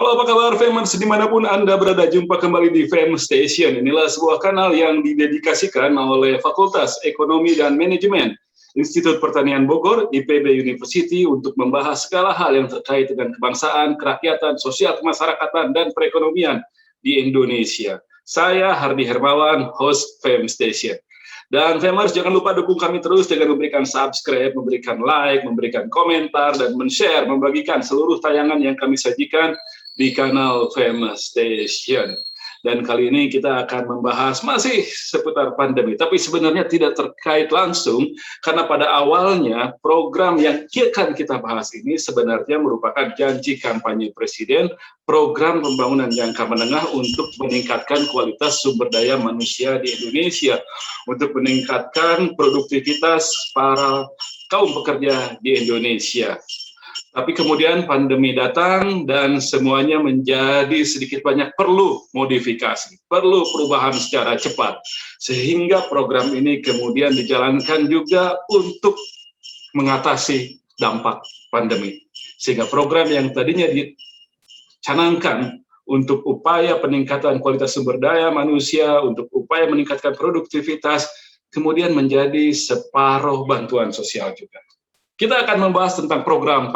Halo, apa kabar Famers? Dimanapun Anda berada, jumpa kembali di Fam Station. Inilah sebuah kanal yang didedikasikan oleh Fakultas Ekonomi dan Manajemen Institut Pertanian Bogor, IPB University, untuk membahas segala hal yang terkait dengan kebangsaan, kerakyatan, sosial kemasyarakatan, dan perekonomian di Indonesia. Saya Hardi Hermawan, host Fam Station. Dan Famers, jangan lupa dukung kami terus dengan memberikan subscribe, memberikan like, memberikan komentar, dan men-share, membagikan seluruh tayangan yang kami sajikan di kanal Fam Station. Dan kali ini kita akan membahas masih seputar pandemi, tapi sebenarnya tidak terkait langsung, karena pada awalnya program yang akan kita bahas ini sebenarnya merupakan janji kampanye Presiden, program pembangunan jangka menengah untuk meningkatkan kualitas sumber daya manusia di Indonesia, untuk meningkatkan produktivitas para kaum pekerja di Indonesia. Tapi kemudian pandemi datang dan semuanya menjadi sedikit banyak perlu modifikasi, perlu perubahan secara cepat. Sehingga program ini kemudian dijalankan juga untuk mengatasi dampak pandemi. Sehingga program yang tadinya dicanangkan untuk upaya peningkatan kualitas sumber daya manusia, untuk upaya meningkatkan produktivitas, kemudian menjadi separuh bantuan sosial juga. Kita akan membahas tentang program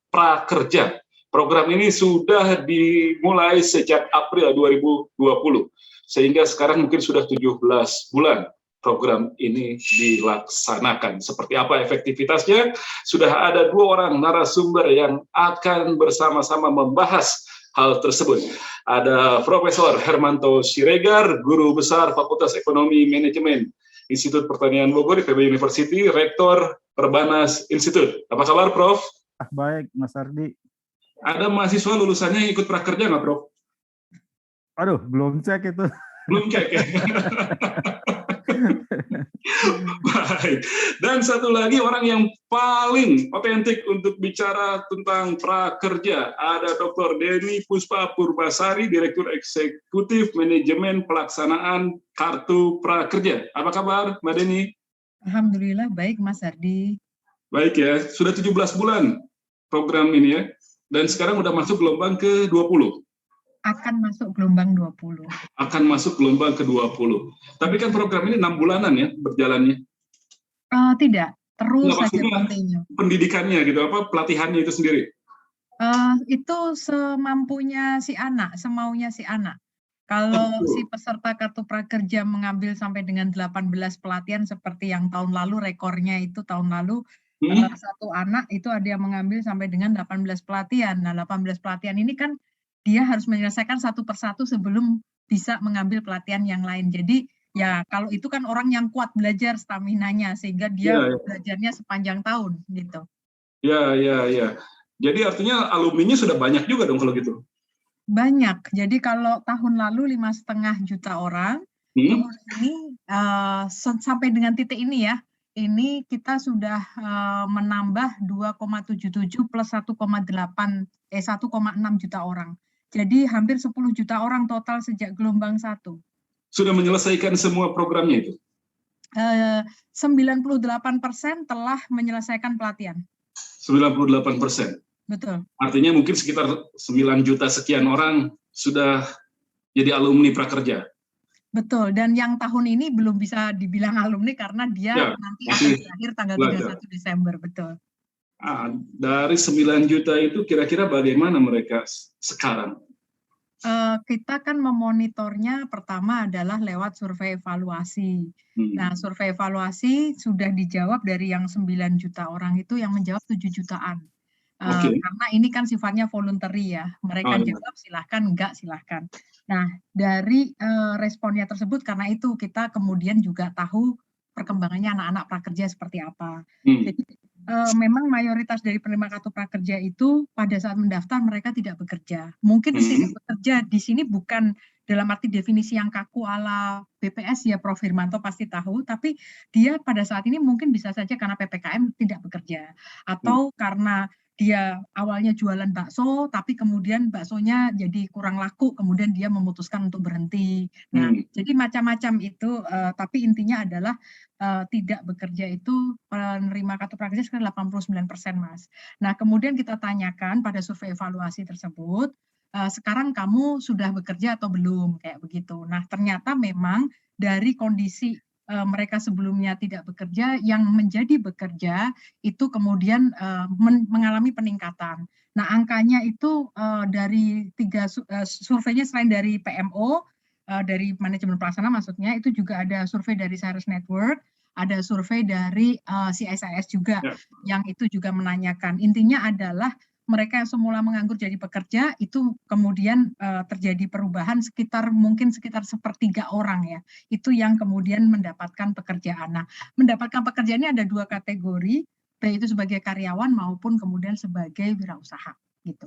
Prakerja. Program ini sudah dimulai sejak April 2020, sehingga sekarang mungkin sudah 17 bulan program ini dilaksanakan. Seperti apa efektivitasnya? Sudah ada 2 orang narasumber yang akan bersama-sama membahas hal tersebut. Ada Profesor Hermanto Siregar, Guru Besar Fakultas Ekonomi Manajemen Institut Pertanian Bogor, IPB University, Rektor Perbanas Institut. Apa kabar, Prof? Baik, Mas Ardi. Ada mahasiswa lulusannya yang ikut prakerja nggak, Prof? Aduh, belum cek itu. Belum cek ya? Baik. Dan satu lagi orang yang paling otentik untuk bicara tentang prakerja, ada Dr. Denny Puspa Purbasari, Direktur Eksekutif Manajemen Pelaksanaan Kartu Prakerja. Apa kabar, Mbak Denny? Alhamdulillah, baik, Mas Ardi. Baik ya, sudah 17 bulan program ini ya, dan sekarang udah masuk gelombang ke-20. Akan masuk gelombang 20. Akan masuk gelombang ke-20. Tapi kan program ini 6 bulanan ya berjalannya? Tidak, terus Nggak, saja continue. Pendidikannya gitu, apa pelatihannya itu sendiri? Itu semampunya si anak, semaunya si anak. Kalau si peserta kartu prakerja mengambil sampai dengan 18 pelatihan seperti yang tahun lalu, rekornya itu tahun lalu, satu anak itu ada yang mengambil sampai dengan 18 pelatihan. Nah, 18 pelatihan ini kan dia harus menyelesaikan satu persatu sebelum bisa mengambil pelatihan yang lain. Jadi ya kalau itu kan orang yang kuat belajar staminanya sehingga dia belajarnya sepanjang tahun gitu. Ya. Jadi artinya alumninya sudah banyak juga dong kalau gitu? Banyak. Jadi kalau tahun lalu 5,5 juta orang, tahun ini sampai dengan titik ini ya, ini kita sudah menambah 2,77 plus 1,6 juta orang. Jadi hampir 10 juta orang total sejak gelombang 1. Sudah menyelesaikan semua programnya itu? 98% telah menyelesaikan pelatihan. 98%? Betul. Artinya mungkin sekitar 9 juta sekian orang sudah jadi alumni prakerja? Betul, dan yang tahun ini belum bisa dibilang alumni karena dia nanti akan berakhir tanggal 31 Desember, betul. Dari 9 juta itu kira-kira bagaimana mereka sekarang? Kita kan memonitornya pertama adalah lewat survei evaluasi. Nah, survei evaluasi sudah dijawab dari yang 9 juta orang itu yang menjawab 7 jutaan. Karena ini kan sifatnya voluntary ya, mereka jawab silahkan, enggak silahkan. Nah, dari responnya tersebut, karena itu kita kemudian juga tahu perkembangannya anak-anak prakerja seperti apa. Jadi memang mayoritas dari penerima kartu prakerja itu pada saat mendaftar mereka tidak bekerja. Mungkin tidak bekerja di sini bukan dalam arti definisi yang kaku ala BPS ya, Prof. Hermanto pasti tahu, tapi dia pada saat ini mungkin bisa saja karena PPKM tidak bekerja, atau karena dia awalnya jualan bakso, tapi kemudian baksonya jadi kurang laku, kemudian dia memutuskan untuk berhenti. Nah, jadi macam-macam itu, tapi intinya adalah tidak bekerja itu penerima kartu prakerja sekitar 89%, Mas. Nah, kemudian kita tanyakan pada survei evaluasi tersebut, sekarang kamu sudah bekerja atau belum, kayak begitu. Nah, ternyata memang dari kondisi mereka sebelumnya tidak bekerja, yang menjadi bekerja itu kemudian mengalami peningkatan. Nah, angkanya itu dari surveinya selain dari PMO, dari manajemen pelaksana maksudnya, itu juga ada survei dari Cyrus Network, ada survei dari CSIS juga, yang itu juga menanyakan. Intinya adalah mereka yang semula menganggur jadi pekerja itu kemudian terjadi perubahan mungkin sekitar 1/3 orang ya, itu yang kemudian mendapatkan pekerjaan. Nah, mendapatkan pekerjaan ini ada 2 kategori, baik itu sebagai karyawan maupun kemudian sebagai wirausaha gitu.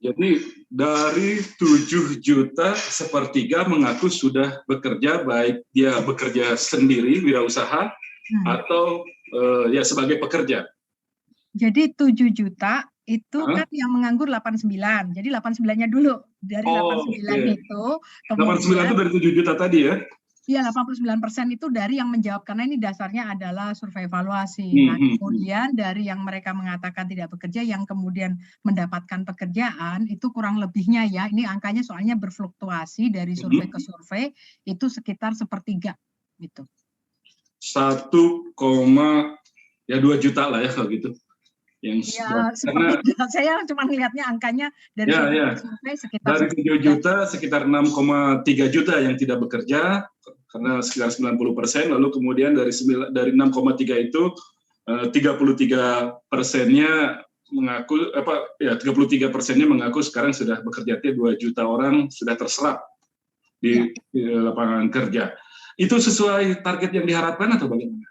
Jadi dari 7 juta 1/3 mengaku sudah bekerja, baik dia bekerja sendiri wirausaha atau ya sebagai pekerja. Jadi 7 juta itu kan yang menganggur 89. Jadi 89-nya dulu. Dari 89 itu kemudian 89 itu dari 7 juta tadi ya? Iya, 89% itu dari yang menjawab, karena ini dasarnya adalah survei evaluasi. Nah, kemudian dari yang mereka mengatakan tidak bekerja, yang kemudian mendapatkan pekerjaan, itu kurang lebihnya ya, ini angkanya soalnya berfluktuasi dari survei ke survei, itu sekitar 1/3 gitu. 1,2 juta lah ya kalau gitu. Ya, saya cuma melihatnya angkanya dari survei sekitar dari 7 juta sekitar 6,3 juta yang tidak bekerja karena sekitar 90%, lalu kemudian dari 6,3 itu 33%-nya mengaku 33%-nya mengaku sekarang sudah bekerja. 2 juta orang sudah terserap di lapangan kerja. Itu sesuai target yang diharapkan atau bagaimana?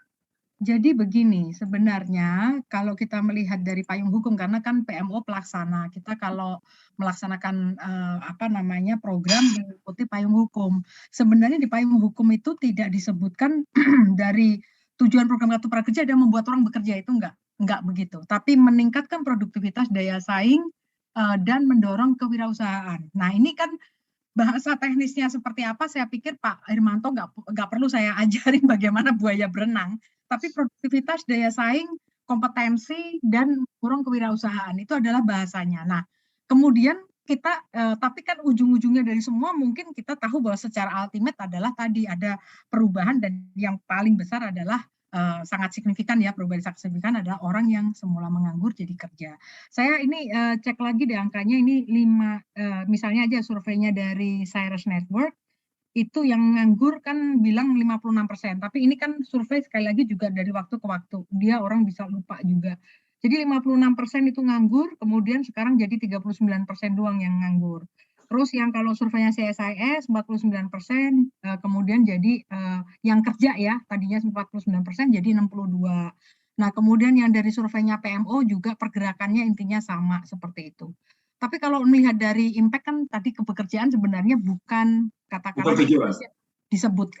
Jadi begini, sebenarnya kalau kita melihat dari payung hukum, karena kan PMO pelaksana, kita kalau melaksanakan program mengikuti payung hukum. Sebenarnya di payung hukum itu tidak disebutkan dari tujuan program Kartu Prakerja dan membuat orang bekerja, itu enggak begitu. Tapi meningkatkan produktivitas, daya saing, dan mendorong kewirausahaan. Nah, ini kan bahasa teknisnya seperti apa, saya pikir Pak Hermanto nggak perlu saya ajarin bagaimana buaya berenang, tapi produktivitas, daya saing, kompetensi, dan mendorong kewirausahaan itu adalah bahasanya. Nah, kemudian kita, tapi kan ujung-ujungnya dari semua mungkin kita tahu bahwa secara ultimate adalah tadi ada perubahan, dan yang paling besar adalah sangat signifikan ya, perubahan sangat signifikan adalah orang yang semula menganggur jadi kerja. Saya ini cek lagi deh angkanya, ini misalnya aja surveinya dari Cyrus Network, itu yang nganggur kan bilang 56%, tapi ini kan survei sekali lagi juga dari waktu ke waktu, dia orang bisa lupa juga. Jadi 56% itu nganggur, kemudian sekarang jadi 39% doang yang nganggur. Terus yang kalau surveinya CSIS 49%, kemudian jadi yang kerja ya, tadinya 49% jadi 62%. Nah, kemudian yang dari surveinya PMO juga pergerakannya intinya sama seperti itu. Tapi kalau melihat dari impact kan tadi kepekerjaan sebenarnya bukan katakanlah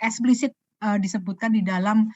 eksplisit disebutkan di dalam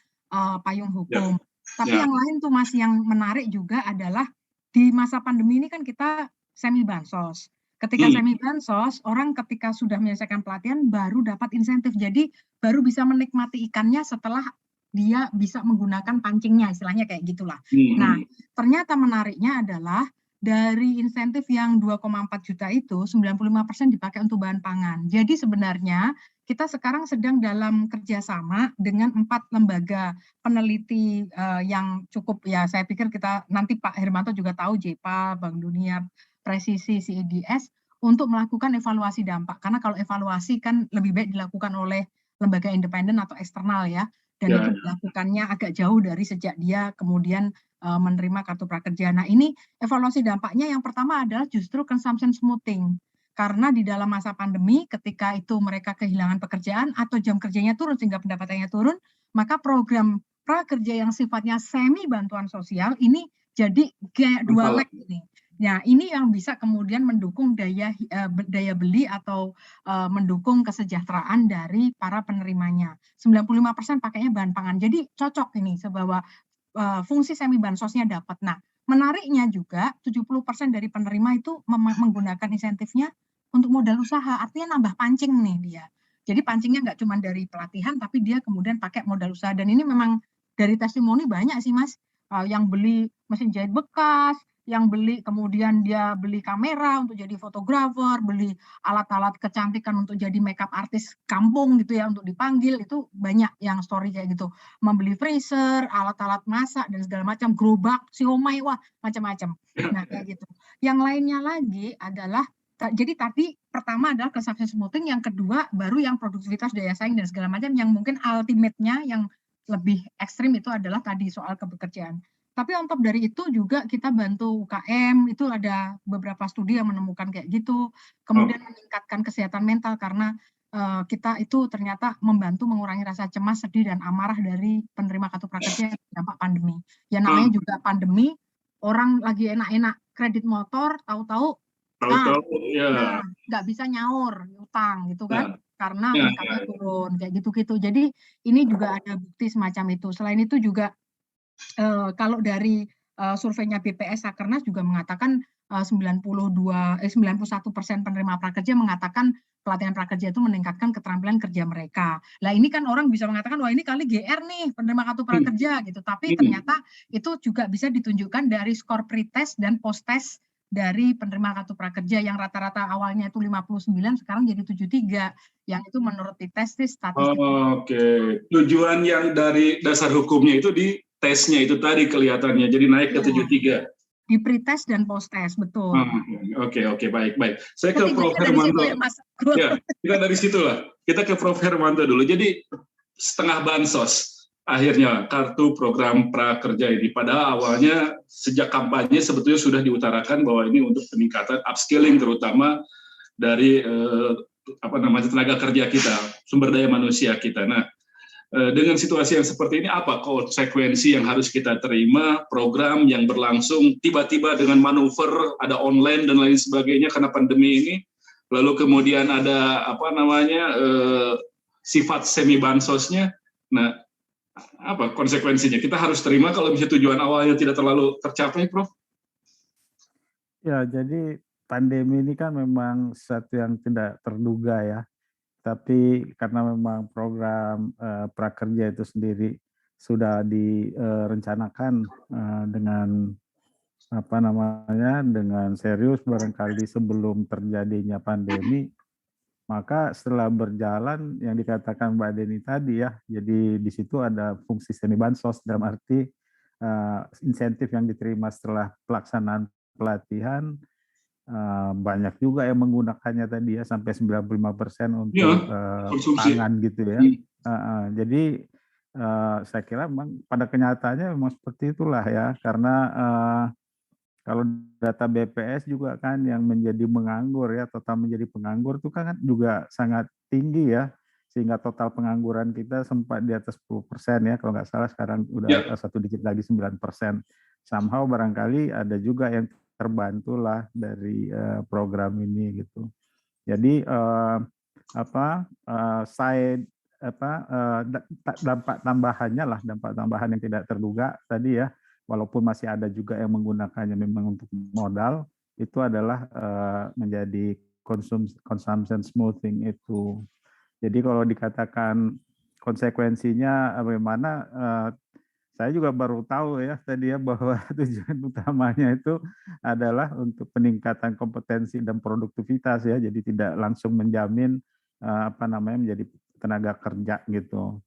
payung hukum. Tapi yang lain tuh Mas, yang menarik juga adalah di masa pandemi ini kan kita semi bansos. Ketika semi bansos, orang ketika sudah menyelesaikan pelatihan baru dapat insentif. Jadi baru bisa menikmati ikannya setelah dia bisa menggunakan pancingnya, istilahnya kayak gitulah. Nah, ternyata menariknya adalah dari insentif yang 2,4 juta itu 95% dipakai untuk bahan pangan. Jadi sebenarnya kita sekarang sedang dalam kerjasama dengan 4 lembaga peneliti yang cukup ya, saya pikir kita nanti Pak Hermanto juga tahu, JPA, Bank Dunia, Presisi, CEDS, untuk melakukan evaluasi dampak. Karena kalau evaluasi kan lebih baik dilakukan oleh lembaga independen atau eksternal ya, dan itu dilakukannya agak jauh dari sejak dia kemudian menerima Kartu Prakerja. Nah, ini evaluasi dampaknya yang pertama adalah justru consumption smoothing. Karena di dalam masa pandemi, ketika itu mereka kehilangan pekerjaan atau jam kerjanya turun sehingga pendapatannya turun, maka program prakerja yang sifatnya semi bantuan sosial ini jadi kayak dua leg ini. Nah, ini yang bisa kemudian mendukung daya beli atau mendukung kesejahteraan dari para penerimanya. 95% pakainya bahan pangan. Jadi cocok ini bahwa fungsi semi bansosnya dapat. Nah, menariknya juga 70% dari penerima itu menggunakan insentifnya untuk modal usaha. Artinya nambah pancing nih dia. Jadi pancingnya nggak cuma dari pelatihan, tapi dia kemudian pakai modal usaha. Dan ini memang dari testimoni banyak sih Mas, yang beli mesin jahit bekas, yang beli, kemudian dia beli kamera untuk jadi fotografer, beli alat-alat kecantikan untuk jadi makeup artis kampung gitu ya, untuk dipanggil, itu banyak yang story kayak gitu. Membeli freezer, alat-alat masak dan segala macam, gerobak, siomay, wah macam-macam. Nah kayak gitu. Yang lainnya lagi adalah jadi tadi pertama adalah consumption smoothing, yang kedua baru yang produktivitas, daya saing dan segala macam, yang mungkin ultimate-nya yang lebih ekstrim itu adalah tadi soal kebekerjaan. Tapi on top dari itu juga kita bantu UKM, itu ada beberapa studi yang menemukan kayak gitu. Kemudian meningkatkan kesehatan mental karena kita itu ternyata membantu mengurangi rasa cemas, sedih, dan amarah dari penerima kartu prakerja yang terdampak pandemi. Ya namanya juga pandemi, orang lagi enak-enak kredit motor, tahu-tahu ya. nggak bisa nyaur utang gitu kan, Nah, karena ya, income-nya turun kayak gitu-gitu. Jadi ini juga ada bukti semacam itu. Selain itu juga kalau dari surveinya BPS Sakernas juga mengatakan 91% penerima prakerja mengatakan pelatihan prakerja itu meningkatkan keterampilan kerja mereka. Lah ini kan orang bisa mengatakan wah ini kali GR nih penerima kartu prakerja gitu. Tapi ternyata itu juga bisa ditunjukkan dari skor pretest dan post-test dari penerima kartu prakerja yang rata-rata awalnya itu 59, sekarang jadi 73. Yang itu menurut statistik. Oke. Tujuan yang dari dasar hukumnya itu di tesnya itu tadi kelihatannya, jadi naik ke 73. Di pretest dan post-test, betul. Oke, baik. Saya ke Prof. Hermanto. Ya, kita dari situlah. Kita ke Prof. Hermanto dulu. Jadi setengah bansos akhirnya kartu program prakerja ini. Padahal awalnya sejak kampanye sebetulnya sudah diutarakan bahwa ini untuk peningkatan upskilling terutama dari tenaga kerja kita, sumber daya manusia kita. Nah, dengan situasi yang seperti ini, apa konsekuensi yang harus kita terima? Program yang berlangsung tiba-tiba dengan manuver, ada online dan lain sebagainya karena pandemi ini, lalu kemudian ada sifat semi bansosnya. Nah, apa konsekuensinya? Kita harus terima kalau misalnya tujuan awalnya tidak terlalu tercapai, Prof? Ya, jadi pandemi ini kan memang sesuatu yang tidak terduga ya. Tapi karena memang program prakerja itu sendiri sudah direncanakan dengan dengan serius barangkali sebelum terjadinya pandemi, maka setelah berjalan yang dikatakan Mbak Deni tadi ya, jadi di situ ada fungsi semi bansos dalam arti insentif yang diterima setelah pelaksanaan pelatihan. Banyak juga yang menggunakannya tadi ya, sampai 95% untuk pangan gitu ya. Jadi saya kira memang pada kenyataannya memang seperti itulah ya, karena kalau data BPS juga kan yang menjadi menganggur ya, total menjadi penganggur itu kan juga sangat tinggi ya, sehingga total pengangguran kita sempat di atas 10% ya, kalau nggak salah sekarang udah satu digit lagi 9%. Somehow barangkali ada juga yang terbantulah dari program ini gitu. Jadi dampak tambahan yang tidak terduga tadi ya, walaupun masih ada juga yang menggunakannya memang untuk modal, itu adalah menjadi consumption smoothing itu. Jadi kalau dikatakan konsekuensinya bagaimana, saya juga baru tahu ya tadi ya bahwa tujuan utamanya itu adalah untuk peningkatan kompetensi dan produktivitas ya. Jadi tidak langsung menjamin menjadi tenaga kerja gitu.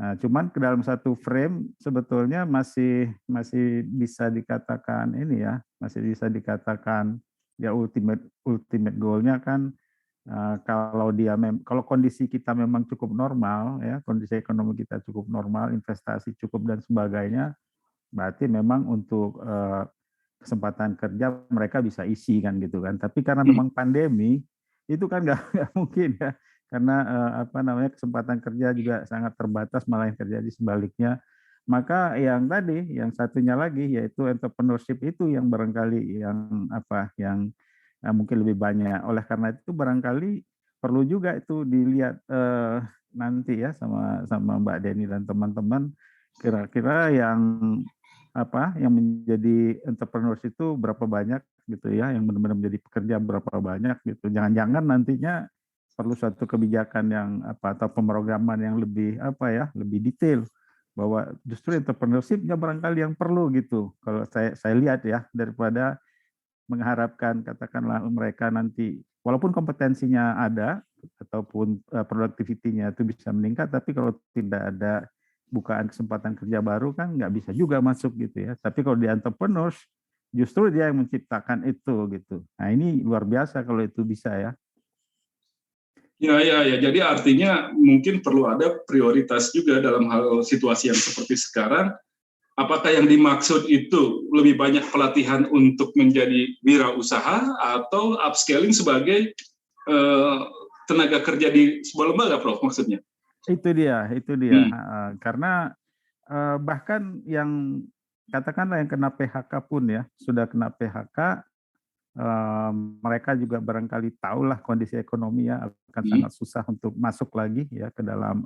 Nah, cuman ke dalam satu frame sebetulnya masih bisa dikatakan ini ya, masih bisa dikatakan ya ultimate goal-nya kan kalau kondisi kita memang cukup normal ya, kondisi ekonomi kita cukup normal, investasi cukup dan sebagainya, berarti memang untuk kesempatan kerja mereka bisa isi kan gitu kan. Tapi karena memang pandemi itu kan nggak mungkin ya, karena kesempatan kerja juga sangat terbatas, malah yang terjadi sebaliknya. Maka yang satunya lagi yaitu entrepreneurship itu yang barangkali yang mungkin lebih banyak. Oleh karena itu barangkali perlu juga itu dilihat nanti ya sama Mbak Deni dan teman-teman, kira-kira yang menjadi entrepreneurs itu berapa banyak gitu ya, yang benar-benar menjadi pekerja berapa banyak gitu. Jangan-jangan nantinya perlu suatu kebijakan yang atau pemrograman yang lebih lebih detail bahwa justru entrepreneurship-nya barangkali yang perlu gitu. Kalau saya lihat ya, daripada mengharapkan katakanlah mereka nanti walaupun kompetensinya ada ataupun productivity-nya itu bisa meningkat, tapi kalau tidak ada bukaan kesempatan kerja baru kan nggak bisa juga masuk gitu ya. Tapi kalau di entrepreneurs justru dia yang menciptakan itu gitu. Nah ini luar biasa kalau itu bisa ya. Ya. Jadi artinya mungkin perlu ada prioritas juga dalam hal situasi yang seperti sekarang. Apakah yang dimaksud itu lebih banyak pelatihan untuk menjadi wirausaha atau upscaling sebagai tenaga kerja di sebuah lembaga, Prof, maksudnya? Itu dia. Karena bahkan yang katakanlah yang kena PHK pun ya, sudah kena PHK, mereka juga barangkali tahulah kondisi ekonomi ya akan sangat susah untuk masuk lagi ya ke dalam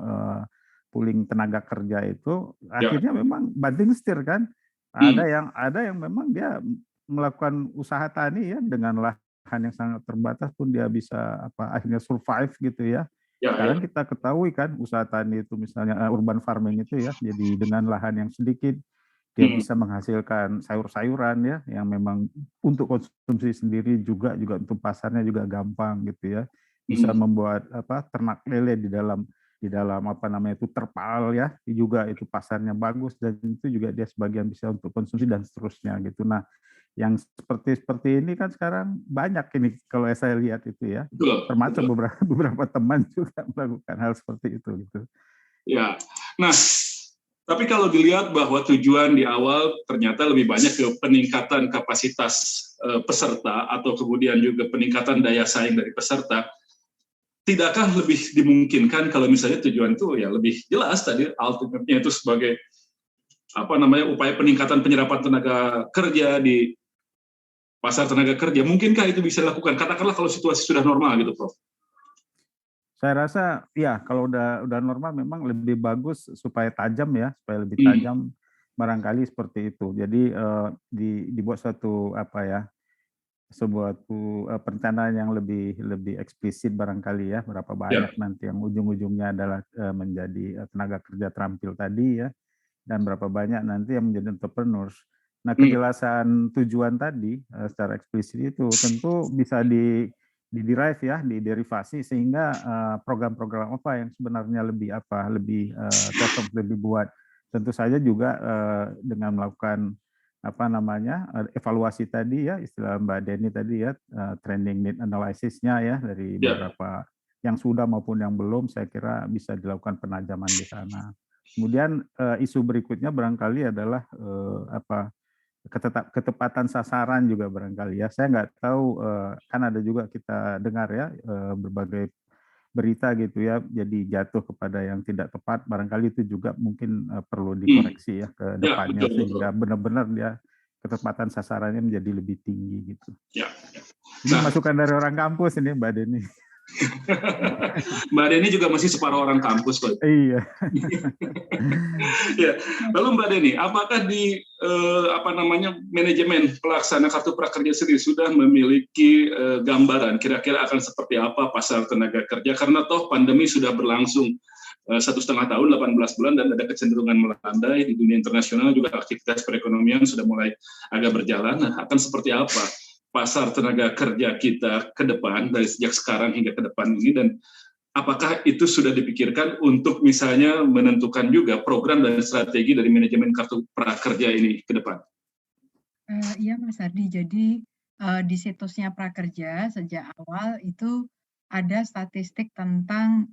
pooling tenaga kerja itu. Akhirnya memang banting setir kan. Ada yang memang dia melakukan usaha tani ya dengan lahan yang sangat terbatas pun dia bisa akhirnya survive gitu ya. Sekarang kita ketahui kan usaha tani itu misalnya urban farming itu ya, jadi dengan lahan yang sedikit dia bisa menghasilkan sayur-sayuran ya yang memang untuk konsumsi sendiri juga untuk pasarnya juga gampang gitu ya. Bisa membuat ternak lele di dalam itu terpal ya, juga itu pasarnya bagus dan itu juga dia sebagian bisa untuk konsumsi dan seterusnya gitu. Nah, yang seperti ini kan sekarang banyak ini kalau saya lihat itu ya. Termasuk beberapa teman juga melakukan hal seperti itu gitu. Ya. Nah, tapi kalau dilihat bahwa tujuan di awal ternyata lebih banyak ke peningkatan kapasitas peserta atau kemudian juga peningkatan daya saing dari peserta, tidakkah lebih dimungkinkan kalau misalnya tujuan itu ya lebih jelas tadi ultimate-nya itu sebagai upaya peningkatan penyerapan tenaga kerja di pasar tenaga kerja, mungkinkah itu bisa dilakukan? Katakanlah kalau situasi sudah normal gitu, Prof. Saya rasa ya kalau udah normal memang lebih bagus supaya tajam ya, supaya lebih tajam barangkali seperti itu. Jadi dibuat sebuah perencanaan yang lebih eksplisit barangkali ya, berapa banyak nanti yang ujung-ujungnya adalah menjadi tenaga kerja terampil tadi ya, dan berapa banyak nanti yang menjadi entrepreneurs. Nah, kejelasan tujuan tadi secara eksplisit itu tentu bisa derive ya, diderivasi sehingga program-program apa yang sebenarnya lebih cocok lebih buat. Tentu saja juga dengan melakukan evaluasi tadi ya, istilah Mbak Denny tadi ya, trending need analysis-nya ya dari beberapa yang sudah maupun yang belum, saya kira bisa dilakukan penajaman di sana. Kemudian isu berikutnya barangkali adalah ketepatan sasaran juga barangkali ya. Saya nggak tahu, kan ada juga kita dengar ya berbagai berita gitu ya, jadi jatuh kepada yang tidak tepat, barangkali itu juga mungkin perlu dikoreksi ya ke depannya sehingga benar-benar dia ketepatan sasarannya menjadi lebih tinggi gitu. Ini masukan dari orang kampus ini Mbak Denny. Mbak Denny juga masih separuh orang kampus kok. Iya. Ya. Lalu Mbak Denny, apakah di manajemen pelaksana kartu prakerja sendiri sudah memiliki gambaran kira-kira akan seperti apa pasar tenaga kerja, karena toh pandemi sudah berlangsung 1,5 tahun, 18 bulan, dan ada kecenderungan melandai di dunia internasional, juga aktivitas perekonomian sudah mulai agak berjalan. Nah, akan seperti apa pasar tenaga kerja kita ke depan dari sejak sekarang hingga ke depan ini, dan apakah itu sudah dipikirkan untuk misalnya menentukan juga program dan strategi dari manajemen kartu prakerja ini ke depan? Iya Mas Ardi, jadi di situsnya Prakerja sejak awal itu ada statistik tentang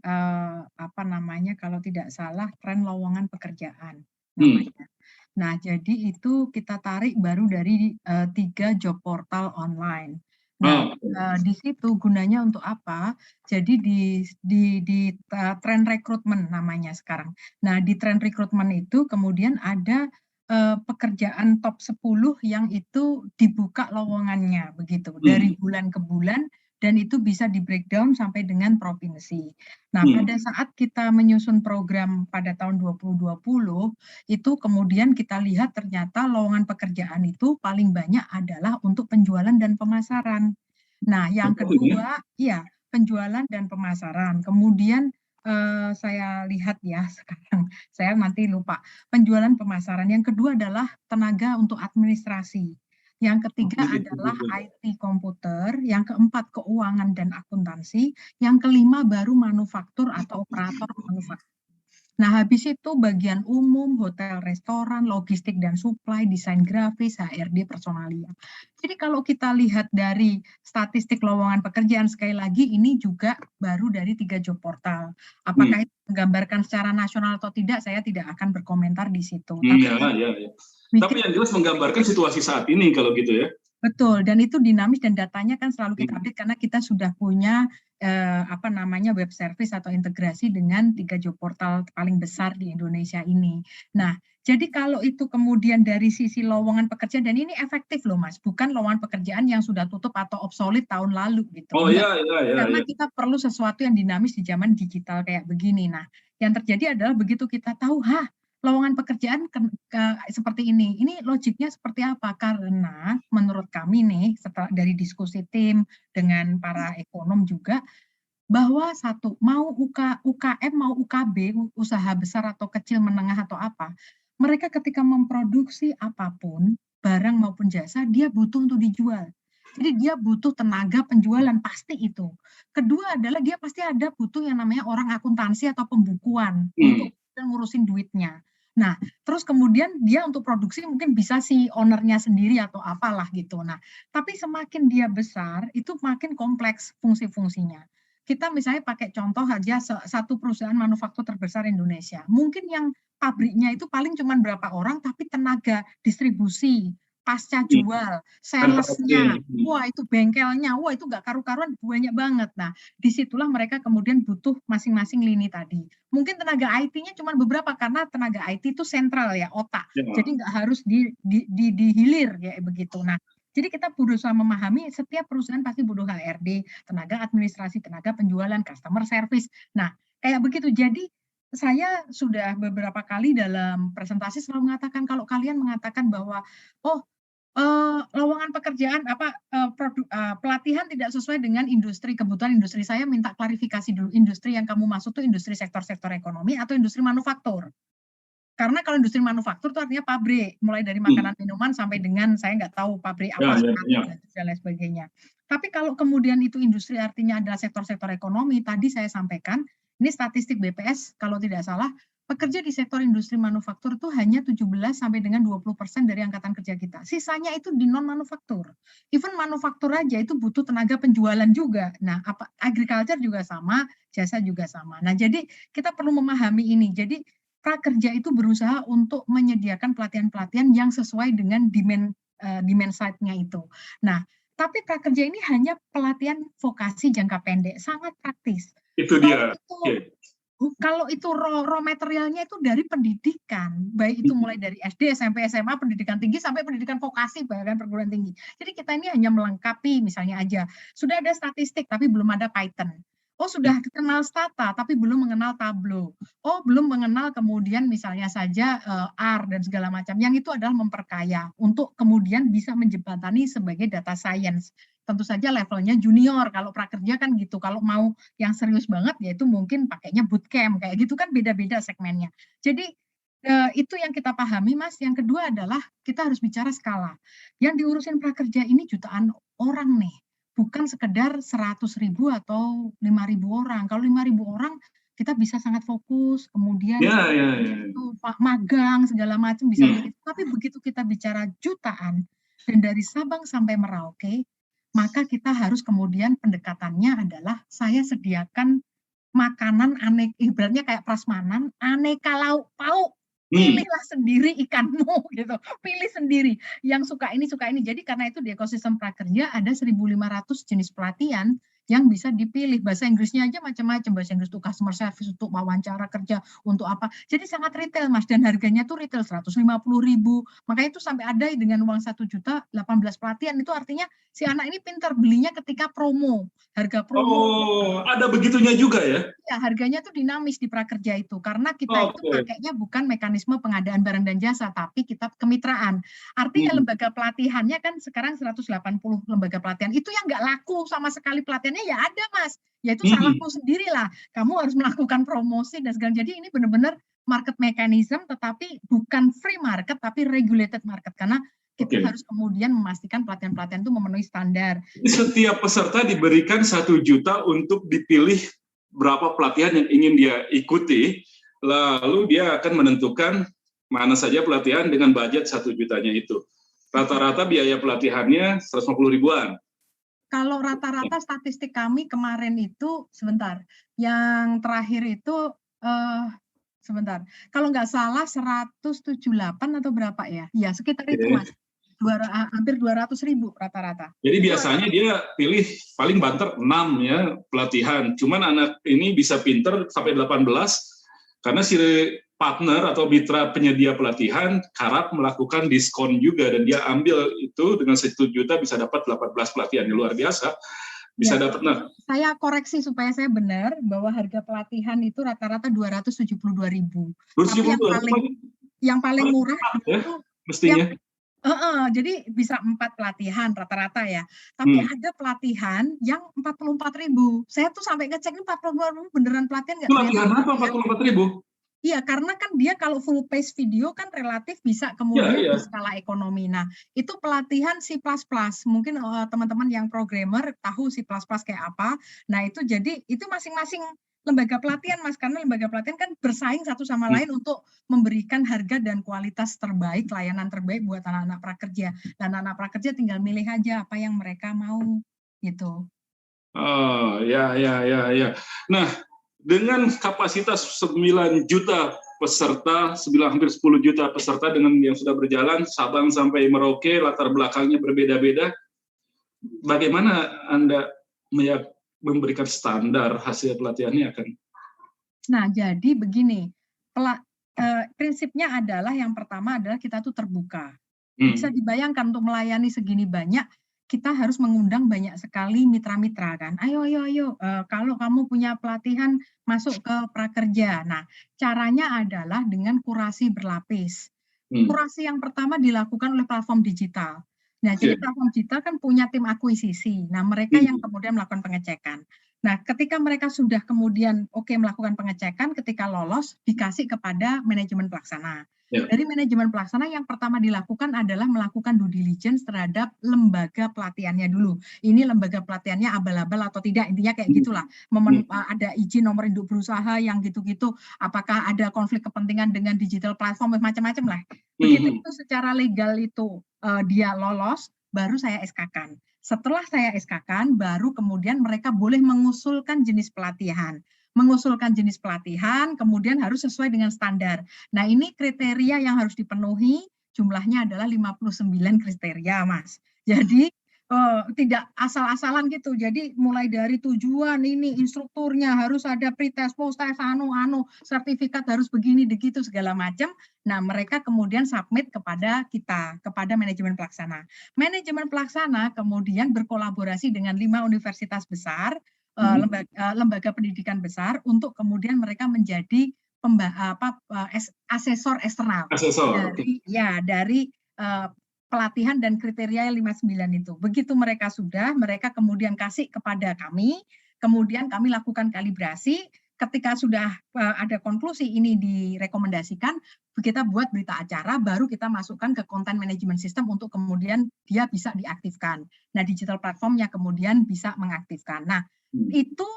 kalau tidak salah tren lowongan pekerjaan namanya. Nah, jadi itu kita tarik baru dari 3 job portal online. Nah, di situ gunanya untuk apa? Jadi di tren rekrutmen namanya sekarang. Nah, di tren rekrutmen itu kemudian ada pekerjaan top 10 yang itu dibuka lowongannya begitu dari bulan ke bulan, dan itu bisa di breakdown sampai dengan provinsi. Nah, pada saat kita menyusun program pada tahun 2020, itu kemudian kita lihat ternyata lowongan pekerjaan itu paling banyak adalah untuk penjualan dan pemasaran. Nah, yang kedua, ya penjualan dan pemasaran. Kemudian saya lihat ya sekarang, saya nanti lupa. Penjualan pemasaran. Yang kedua adalah tenaga untuk administrasi. Yang ketiga adalah IT komputer, yang keempat keuangan dan akuntansi, yang kelima baru manufaktur atau operator manufaktur. Nah, habis itu bagian umum, hotel, restoran, logistik dan supply, desain grafis, HRD, personalia. Jadi kalau kita lihat dari statistik lowongan pekerjaan, sekali lagi ini juga baru dari 3 job portal. Apakah itu menggambarkan secara nasional atau tidak, saya tidak akan berkomentar di situ. Tapi yang jelas menggambarkan situasi saat ini kalau gitu ya. Betul, dan itu dinamis dan datanya kan selalu kita update karena kita sudah punya web service atau integrasi dengan 3 job portal paling besar di Indonesia ini. Nah, jadi kalau itu kemudian dari sisi lowongan pekerjaan, dan ini efektif loh Mas, bukan lowongan pekerjaan yang sudah tutup atau obsolete tahun lalu gitu. Oh iya. Karena kita perlu sesuatu yang dinamis di zaman digital kayak begini. Nah, yang terjadi adalah begitu kita tahu, lowongan pekerjaan seperti ini. Ini logiknya seperti apa? Karena menurut kami nih, setelah dari diskusi tim dengan para ekonom juga, bahwa satu, mau UKM, mau UKB, usaha besar atau kecil, menengah atau apa, mereka ketika memproduksi apapun, barang maupun jasa, dia butuh untuk dijual. Jadi dia butuh tenaga penjualan, pasti itu. Kedua adalah dia pasti ada butuh yang namanya orang akuntansi atau pembukuan untuk ngurusin duitnya. Nah, terus kemudian dia untuk produksi mungkin bisa si ownernya sendiri atau apalah gitu. Nah, tapi semakin dia besar, itu makin kompleks fungsi-fungsinya. Kita misalnya pakai contoh aja satu perusahaan manufaktur terbesar Indonesia. Mungkin yang pabriknya itu paling cuma berapa orang, tapi tenaga distribusi, pasca jual, salesnya, wah itu bengkelnya, wah itu nggak karu-karuan, banyak banget. Nah, disitulah mereka kemudian butuh masing-masing lini tadi. Mungkin tenaga IT-nya cuma beberapa, karena tenaga IT itu sentral ya, otak. Jadi nggak harus dihilir ya begitu. Nah, jadi kita berusaha memahami setiap perusahaan pasti butuh HRD, tenaga administrasi, tenaga penjualan, customer service. Nah, kayak begitu. Jadi saya sudah beberapa kali dalam presentasi selalu mengatakan, kalau kalian mengatakan bahwa lowongan pekerjaan pelatihan tidak sesuai dengan industri, kebutuhan industri, saya minta klarifikasi dulu, industri yang kamu maksud itu industri sektor-sektor ekonomi atau industri manufaktur? Karena kalau industri manufaktur itu artinya pabrik, mulai dari makanan minuman sampai dengan saya nggak tahu pabrik apa dan lain sebagainya. Tapi kalau kemudian itu industri artinya adalah sektor-sektor ekonomi, tadi saya sampaikan, ini statistik BPS kalau tidak salah, pekerja di sektor industri manufaktur itu hanya 17 sampai dengan 20% dari angkatan kerja kita. Sisanya itu di non manufaktur. Even manufaktur aja itu butuh tenaga penjualan juga. Nah, agriculture juga sama, jasa juga sama. Nah, jadi kita perlu memahami ini. Jadi prakerja itu berusaha untuk menyediakan pelatihan-pelatihan yang sesuai dengan demand side-nya itu. Nah, tapi prakerja ini hanya pelatihan vokasi jangka pendek, sangat praktis. Itu dia. Kalau itu raw materialnya itu dari pendidikan, baik itu mulai dari SD, SMP, SMA, pendidikan tinggi sampai pendidikan vokasi, bahkan perguruan tinggi. Jadi kita ini hanya melengkapi, misalnya aja, sudah ada statistik tapi belum ada Python. Oh, sudah kenal Stata tapi belum mengenal Tableau. Oh, belum mengenal kemudian misalnya saja R dan segala macam. Yang itu adalah memperkaya untuk kemudian bisa menjembatani sebagai data science. Tentu saja levelnya junior, kalau prakerja kan gitu. Kalau mau yang serius banget, yaitu mungkin pakainya bootcamp, kayak gitu kan beda-beda segmennya. Jadi itu yang kita pahami, Mas. Yang kedua adalah kita harus bicara skala. Yang diurusin prakerja ini jutaan orang nih, bukan sekedar 100.000 atau 5.000 orang. Kalau 5.000 orang, kita bisa sangat fokus, kemudian magang, segala macam bisa. Tapi begitu kita bicara jutaan, dan dari Sabang sampai Merauke, maka kita harus kemudian pendekatannya adalah saya sediakan makanan ibaratnya kayak prasmanan, aneka lauk pauk, pilihlah sendiri ikanmu gitu, pilih sendiri yang suka ini. Jadi karena itu di ekosistem prakerja ada 1.500 jenis pelatihan yang bisa dipilih. Bahasa Inggrisnya aja macam-macam, bahasa Inggris untuk customer service, untuk wawancara kerja, untuk apa. Jadi sangat retail, Mas, dan harganya tuh retail 150.000. Makanya itu sampai ada dengan uang 1 juta 18 pelatihan. Itu artinya si anak ini pintar belinya ketika promo. harga promo. Oh, ada begitunya juga ya? Ya, harganya tuh dinamis di prakerja itu, karena kita itu pakainya bukan mekanisme pengadaan barang dan jasa, tapi kita kemitraan. Artinya lembaga pelatihannya kan sekarang 180 lembaga pelatihan. Itu yang nggak laku sama sekali pelatihannya ya ada, Mas. Ya itu salahku sendirilah. Kamu harus melakukan promosi dan segala. Jadi ini benar-benar market mechanism, tetapi bukan free market, tapi regulated market. Karena kita harus kemudian memastikan pelatihan-pelatihan itu memenuhi standar. Setiap peserta diberikan 1 juta untuk dipilih berapa pelatihan yang ingin dia ikuti, lalu dia akan menentukan mana saja pelatihan dengan budget 1 jutanya itu. Rata-rata biaya pelatihannya 150 ribuan. Kalau rata-rata statistik kami kemarin itu, sebentar, yang terakhir itu, sebentar, kalau nggak salah 178 atau berapa ya? Ya sekitar itu, Mas. Hampir 200.000 rata-rata. Jadi biasanya dia pilih paling banter 6 ya pelatihan. Cuman anak ini bisa pinter sampai 18 karena si partner atau mitra penyedia pelatihan kerap melakukan diskon juga, dan dia ambil itu dengan 1 juta bisa dapat 18 pelatihan. Luar biasa. Bisa ya, dapat. Nah, saya koreksi supaya saya benar bahwa harga pelatihan itu rata-rata 272.000. Tapi yang paling murah ya, mestinya. Jadi bisa 4 pelatihan rata-rata ya. Tapi ada pelatihan yang 44.000. Saya tuh sampai ngecek ini 44.000 beneran pelatihan nggak? Pelatihan apa 44.000? Iya, karena kan dia kalau full pace video kan relatif bisa kemudian di skala ekonomi. Nah, itu pelatihan C++. Mungkin teman-teman yang programmer tahu C++ kayak apa. Nah, itu jadi itu masing-masing lembaga pelatihan, Mas, karena lembaga pelatihan kan bersaing satu sama lain untuk memberikan harga dan kualitas terbaik, layanan terbaik buat anak-anak prakerja. Dan anak-anak prakerja tinggal milih aja apa yang mereka mau, gitu. Oh, ya. Nah, dengan kapasitas 9 juta peserta, hampir 10 juta peserta dengan yang sudah berjalan, Sabang sampai Merauke, latar belakangnya berbeda-beda, bagaimana Anda memberikan standar hasil pelatihannya akan? Nah, jadi begini, prinsipnya adalah yang pertama adalah kita tuh terbuka. Bisa dibayangkan untuk melayani segini banyak, kita harus mengundang banyak sekali mitra-mitra kan. Ayo, kalau kamu punya pelatihan masuk ke prakerja. Nah, caranya adalah dengan kurasi berlapis. Kurasi yang pertama dilakukan oleh platform digital. Nah, jadi platform digital kan punya tim akuisisi. Nah, mereka yang kemudian melakukan pengecekan. Nah, ketika mereka sudah kemudian melakukan pengecekan, ketika lolos dikasih kepada manajemen pelaksana. Dari manajemen pelaksana yang pertama dilakukan adalah melakukan due diligence terhadap lembaga pelatihannya dulu. Ini lembaga pelatihannya abal-abal atau tidak, intinya kayak gitulah. Ada izin nomor induk berusaha yang gitu-gitu, apakah ada konflik kepentingan dengan digital platform, macam-macam lah. Begitu itu secara legal itu dia lolos, baru saya SK-kan. Setelah saya SK-kan, baru kemudian mereka boleh mengusulkan jenis pelatihan. Kemudian harus sesuai dengan standar. Nah, ini kriteria yang harus dipenuhi, jumlahnya adalah 59 kriteria, Mas. Jadi, tidak asal-asalan gitu. Jadi, mulai dari tujuan ini, instrukturnya harus ada pretest, post-test, sertifikat harus begini, begitu, segala macam. Nah, mereka kemudian submit kepada kita, kepada manajemen pelaksana. Manajemen pelaksana kemudian berkolaborasi dengan 5 universitas besar, lembaga pendidikan besar, untuk kemudian mereka menjadi asesor eksternal dari pelatihan dan kriteria 59 itu. Begitu mereka kemudian kasih kepada kami, kemudian kami lakukan kalibrasi. Ketika sudah ada konklusi ini direkomendasikan, kita buat berita acara, baru kita masukkan ke content management system untuk kemudian dia bisa diaktifkan. Nah, digital platformnya kemudian bisa mengaktifkan. Nah, itu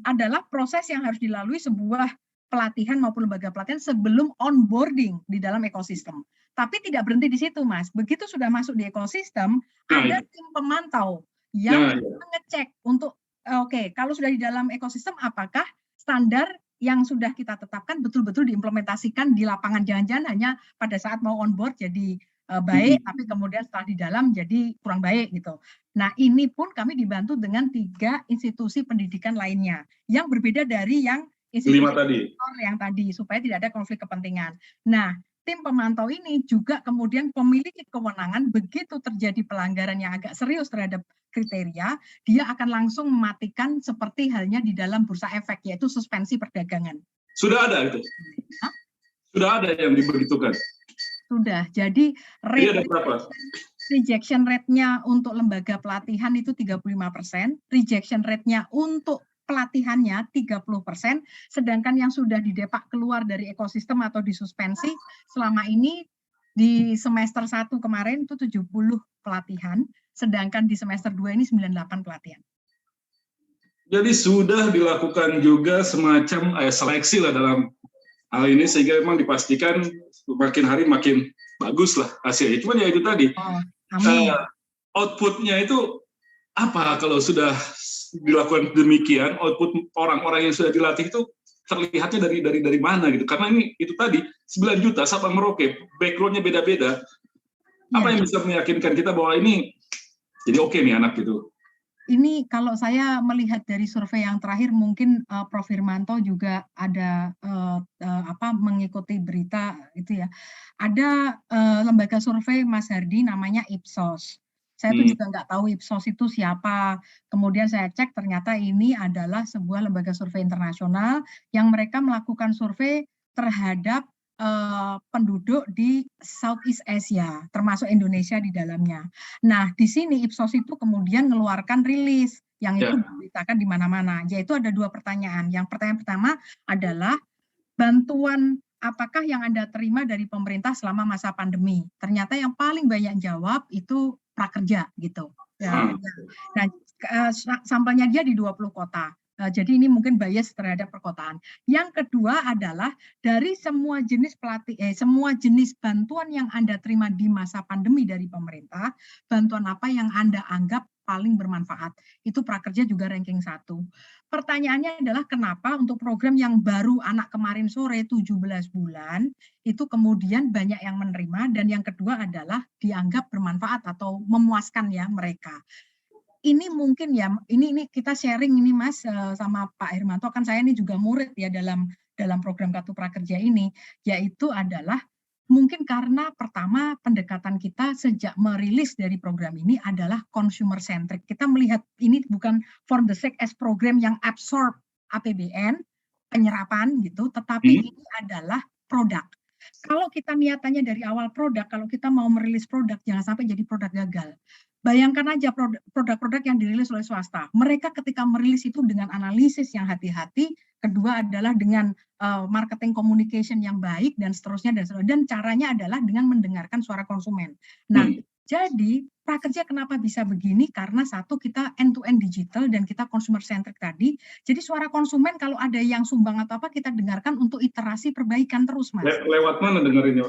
adalah proses yang harus dilalui sebuah pelatihan maupun lembaga pelatihan sebelum onboarding di dalam ekosistem. Tapi tidak berhenti di situ, Mas. Begitu sudah masuk di ekosistem, ada tim pemantau yang mengecek untuk kalau sudah di dalam ekosistem, apakah standar yang sudah kita tetapkan betul-betul diimplementasikan di lapangan. Jangan-jangan hanya pada saat mau onboard jadi baik, tapi kemudian setelah di dalam jadi kurang baik gitu. Nah, ini pun kami dibantu dengan 3 institusi pendidikan lainnya yang berbeda dari yang institusi yang tadi, supaya tidak ada konflik kepentingan. Nah, tim pemantau ini juga kemudian memiliki kewenangan begitu terjadi pelanggaran yang agak serius terhadap kriteria, dia akan langsung mematikan seperti halnya di dalam bursa efek, yaitu suspensi perdagangan. Sudah ada itu? Hah? Sudah ada yang dibegitukan? Sudah, jadi rejection rate-nya untuk lembaga pelatihan itu 35%, rejection rate-nya untuk pelatihannya 30%, sedangkan yang sudah didepak keluar dari ekosistem atau disuspensi selama ini di semester 1 kemarin itu 70 pelatihan, sedangkan di semester 2 ini 98 pelatihan. Jadi sudah dilakukan juga semacam seleksi lah dalam hal ini, sehingga memang dipastikan makin hari makin bagus lah hasilnya. Cuman ya itu tadi, outputnya itu apa kalau sudah dilakukan demikian, output orang-orang yang sudah dilatih itu terlihatnya dari mana gitu. Karena ini itu tadi 9 juta Sabang Merauke, background-nya beda-beda. Apa yang bisa meyakinkan kita bahwa ini jadi oke nih anak gitu? Ini kalau saya melihat dari survei yang terakhir, mungkin Prof. Firmanto juga ada mengikuti berita itu ya. Ada lembaga survei Mas Hardi namanya Ipsos. Saya tuh juga nggak tahu Ipsos itu siapa. Kemudian saya cek ternyata ini adalah sebuah lembaga survei internasional yang mereka melakukan survei terhadap penduduk di Southeast Asia, termasuk Indonesia di dalamnya. Nah, di sini Ipsos itu kemudian mengeluarkan rilis yang itu diberitakan di mana-mana, yaitu ada 2 pertanyaan. Yang pertanyaan pertama adalah bantuan apakah yang Anda terima dari pemerintah selama masa pandemi? Ternyata yang paling banyak jawab itu prakerja gitu. Nah, sampelnya dia di 20 kota. Jadi ini mungkin bias terhadap perkotaan. Yang kedua adalah dari semua jenis semua jenis bantuan yang Anda terima di masa pandemi dari pemerintah, bantuan apa yang Anda anggap paling bermanfaat? Itu prakerja juga ranking 1. Pertanyaannya adalah kenapa untuk program yang baru anak kemarin sore 17 bulan itu kemudian banyak yang menerima, dan yang kedua adalah dianggap bermanfaat atau memuaskan ya mereka. Ini mungkin ya, ini kita sharing ini Mas sama Pak Hermanto, kan saya ini juga murid ya dalam program Kartu Prakerja ini, yaitu adalah mungkin karena pertama pendekatan kita sejak merilis dari program ini adalah consumer centric. Kita melihat ini bukan for the sake as program yang absorb APBN, penyerapan gitu, tetapi ini adalah produk. Kalau kita niatannya dari awal produk, kalau kita mau merilis produk, jangan sampai jadi produk gagal. Bayangkan aja produk-produk yang dirilis oleh swasta. Mereka ketika merilis itu dengan analisis yang hati-hati, kedua adalah dengan marketing communication yang baik, dan seterusnya. Dan caranya adalah dengan mendengarkan suara konsumen. Nah, jadi prakerja kenapa bisa begini? Karena satu, kita end-to-end digital dan kita consumer centric tadi. Jadi suara konsumen kalau ada yang sumbang atau apa, kita dengarkan untuk iterasi perbaikan terus, Mas. Lewat mana dengerinnya?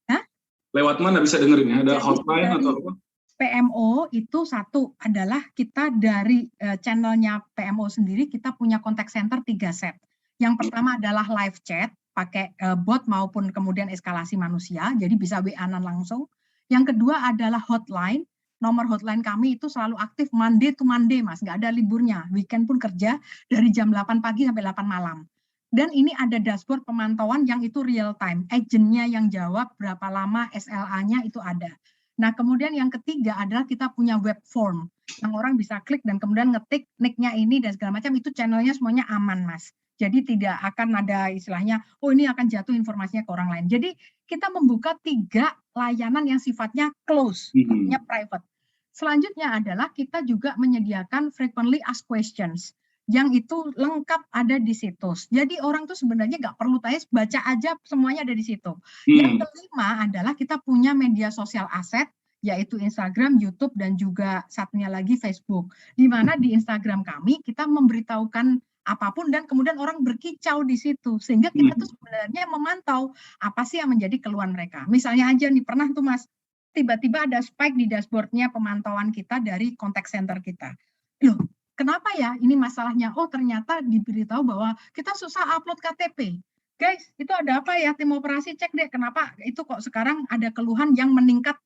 Hah? Lewat mana bisa dengerinnya? Ada hotline atau apa? PMO itu satu adalah kita dari channelnya PMO sendiri, kita punya contact center 3 set. Yang pertama adalah live chat, pakai bot maupun kemudian eskalasi manusia, jadi bisa WA-an langsung. Yang kedua adalah hotline, nomor hotline kami itu selalu aktif Monday to Monday, Mas, nggak ada liburnya, weekend pun kerja dari jam 8 pagi sampai 8 malam. Dan ini ada dashboard pemantauan yang itu real time, agentnya yang jawab, berapa lama SLA-nya itu ada. Nah, kemudian yang ketiga adalah kita punya web form yang orang bisa klik dan kemudian ngetik nick-nya ini dan segala macam, itu channelnya semuanya aman, Mas. Jadi tidak akan ada istilahnya, oh ini akan jatuh informasinya ke orang lain. Jadi kita membuka 3 layanan yang sifatnya close, artinya private. Selanjutnya adalah kita juga menyediakan frequently asked questions yang itu lengkap ada di situs. Jadi orang tuh sebenarnya nggak perlu tanya, baca aja semuanya ada di situ. Yang kelima adalah kita punya media sosial aset, yaitu Instagram, YouTube, dan juga satunya lagi Facebook. Di mana di Instagram kami kita memberitahukan apapun dan kemudian orang berkicau di situ. Sehingga kita tuh sebenarnya memantau apa sih yang menjadi keluhan mereka. Misalnya aja nih, pernah tuh Mas, tiba-tiba ada spike di dashboardnya pemantauan kita dari contact center kita. Loh, kenapa ya ini masalahnya? Oh, ternyata diberitahu bahwa kita susah upload KTP. Guys, itu ada apa ya? Tim operasi cek deh kenapa itu kok sekarang ada keluhan yang meningkat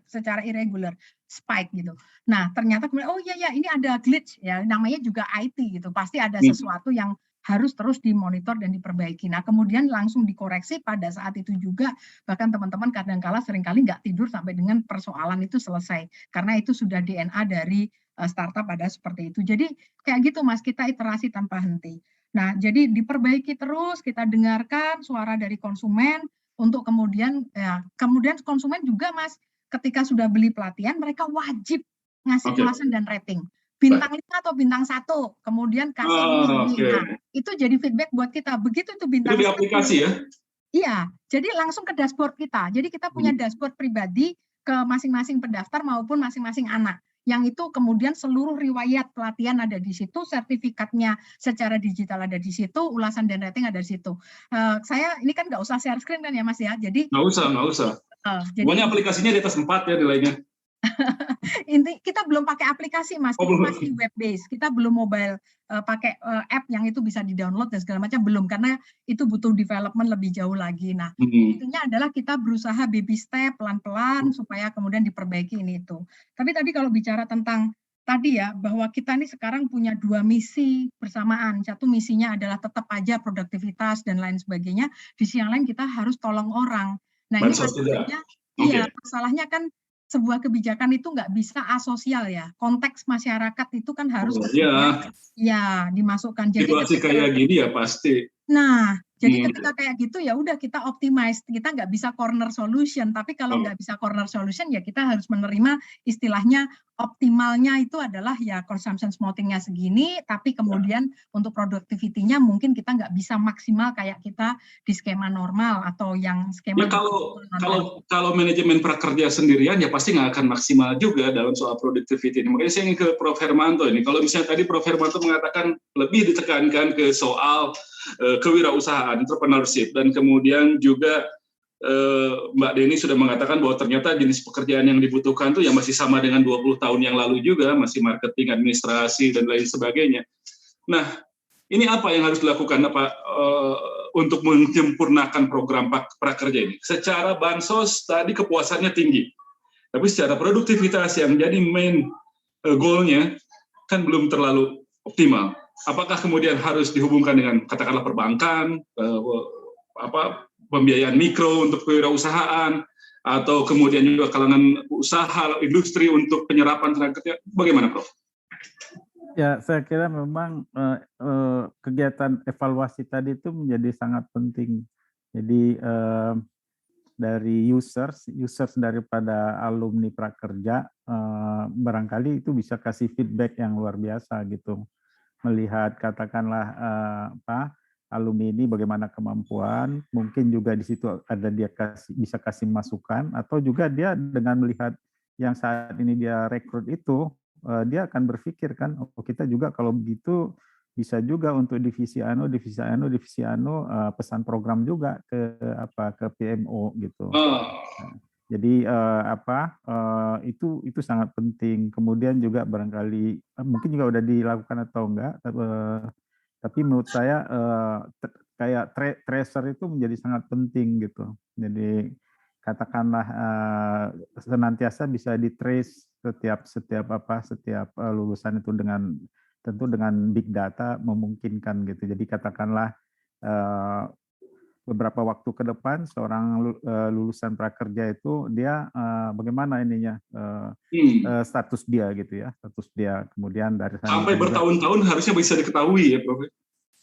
secara irregular, spike gitu. Nah, ternyata kemudian oh iya ya ini ada glitch ya, namanya juga IT gitu. Pasti ada sesuatu yang harus terus dimonitor dan diperbaiki. Nah, kemudian langsung dikoreksi pada saat itu juga, bahkan teman-teman kadang-kala seringkali nggak tidur sampai dengan persoalan itu selesai, karena itu sudah DNA dari startup ada seperti itu. Jadi kayak gitu Mas, kita iterasi tanpa henti. Nah, jadi diperbaiki terus, kita dengarkan suara dari konsumen untuk kemudian konsumen juga Mas, ketika sudah beli pelatihan mereka wajib ngasih ulasan dan rating. Bintang 5 atau bintang 1, kemudian kasih ini. Nah, itu jadi feedback buat kita. Begitu itu bintang itu di aplikasi ya? Iya, jadi langsung ke dashboard kita. Jadi kita punya dashboard pribadi ke masing-masing pendaftar maupun masing-masing anak. Yang itu kemudian seluruh riwayat pelatihan ada di situ, sertifikatnya secara digital ada di situ, ulasan dan rating ada di situ. Saya ini kan nggak usah share screen kan ya Mas ya? Jadi nggak usah. Pokoknya aplikasinya di atas 4 ya nilainya. Kita belum pakai aplikasi Mas, kita masih web base, kita belum mobile pakai app yang itu bisa di-download dan segala macam, belum, karena itu butuh development lebih jauh lagi. Nah, intinya adalah kita berusaha baby step, pelan-pelan supaya kemudian diperbaiki ini itu. Tapi tadi kalau bicara tentang tadi ya, bahwa kita ini sekarang punya 2 misi bersamaan. Satu misinya adalah tetap aja produktivitas dan lain sebagainya, di sisi yang lain kita harus tolong orang. Nah, ini masalahnya, iya, masalahnya kan sebuah kebijakan itu nggak bisa asosial ya. Konteks masyarakat itu kan harus dimasukkan. Jadi situasi kayak gini ya pasti. Nah, jadi ketika kayak gitu ya udah kita optimize, kita nggak bisa corner solution. Tapi kalau nggak bisa corner solution ya kita harus menerima istilahnya optimalnya itu adalah ya consumption smoothinya segini, tapi kemudian untuk productivity-nya mungkin kita nggak bisa maksimal kayak kita di skema normal atau yang skema. Ya kalau manajemen prakerja sendirian ya pasti nggak akan maksimal juga dalam soal productivity ini. Makanya saya ingin ke Prof. Hermanto ini. Kalau misalnya tadi Prof. Hermanto mengatakan lebih ditekankan ke soal kewirausahaan, entrepreneurship, dan kemudian juga Mbak Deni sudah mengatakan bahwa ternyata jenis pekerjaan yang dibutuhkan itu yang masih sama dengan 20 tahun yang lalu juga, masih marketing, administrasi, dan lain sebagainya. Nah, ini apa yang harus dilakukan untuk menyempurnakan program prakerja ini? Secara bansos tadi kepuasannya tinggi, tapi secara produktivitas yang jadi main goal-nya kan belum terlalu optimal. Apakah kemudian harus dihubungkan dengan katakanlah perbankan, pembiayaan mikro untuk kewirausahaan, atau kemudian juga kalangan usaha, industri untuk penyerapan tenaga kerja? Bagaimana, Prof? Ya, saya kira memang kegiatan evaluasi tadi itu menjadi sangat penting. Jadi dari users daripada alumni prakerja barangkali itu bisa kasih feedback yang luar biasa gitu. Melihat katakanlah alumni ini bagaimana kemampuan, mungkin juga di situ ada dia bisa kasih masukan, atau juga dia dengan melihat yang saat ini dia rekrut itu, dia akan berpikir kan, oh kita juga kalau begitu bisa juga untuk divisi anu pesan program juga ke PMO gitu. Jadi itu sangat penting. Kemudian juga barangkali mungkin juga udah dilakukan atau enggak, tapi menurut saya kayak tracer itu menjadi sangat penting gitu. Jadi katakanlah senantiasa bisa di-trace setiap lulusan itu tentu dengan big data memungkinkan gitu. Jadi katakanlah beberapa waktu ke depan seorang lulusan prakerja itu dia bagaimana ininya status dia gitu ya, kemudian dari sampai bertahun-tahun harusnya bisa diketahui ya, Prof.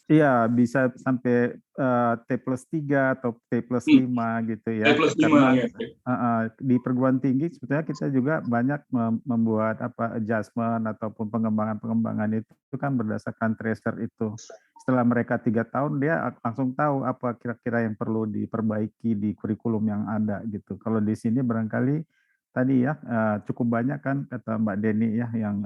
Iya, bisa sampai T+3 atau T+5 gitu ya. T+5 ya. Di perguruan tinggi sebetulnya kita juga banyak membuat adjustment ataupun pengembangan itu kan berdasarkan tracer itu. Setelah mereka 3 tahun dia langsung tahu apa kira-kira yang perlu diperbaiki di kurikulum yang ada gitu. Kalau di sini barangkali tadi ya cukup banyak kan kata Mbak Deni ya yang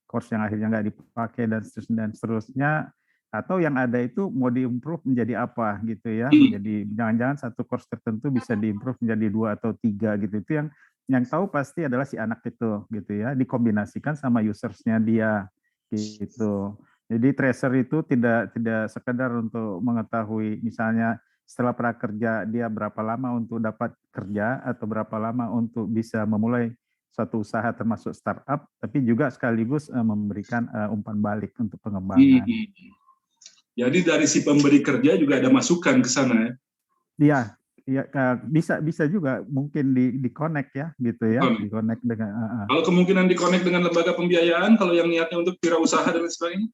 course yang akhirnya nggak dipakai dan seterusnya. Atau yang ada itu mau diimprove menjadi apa gitu ya. Jadi jangan-jangan satu course tertentu bisa diimprove menjadi 2 atau 3 gitu. Itu yang tahu pasti adalah si anak itu gitu ya, dikombinasikan sama usersnya dia gitu. Jadi tracer itu tidak sekedar untuk mengetahui misalnya setelah prakerja dia berapa lama untuk dapat kerja atau berapa lama untuk bisa memulai suatu usaha termasuk startup, tapi juga sekaligus memberikan umpan balik untuk pengembangan. Jadi dari si pemberi kerja juga ada masukan ke sana ya? Iya, iya, bisa juga mungkin di connect ya, gitu ya, di connect dengan. Kalau kemungkinan di connect dengan lembaga pembiayaan, kalau yang niatnya untuk wirausaha dan lain sebagainya?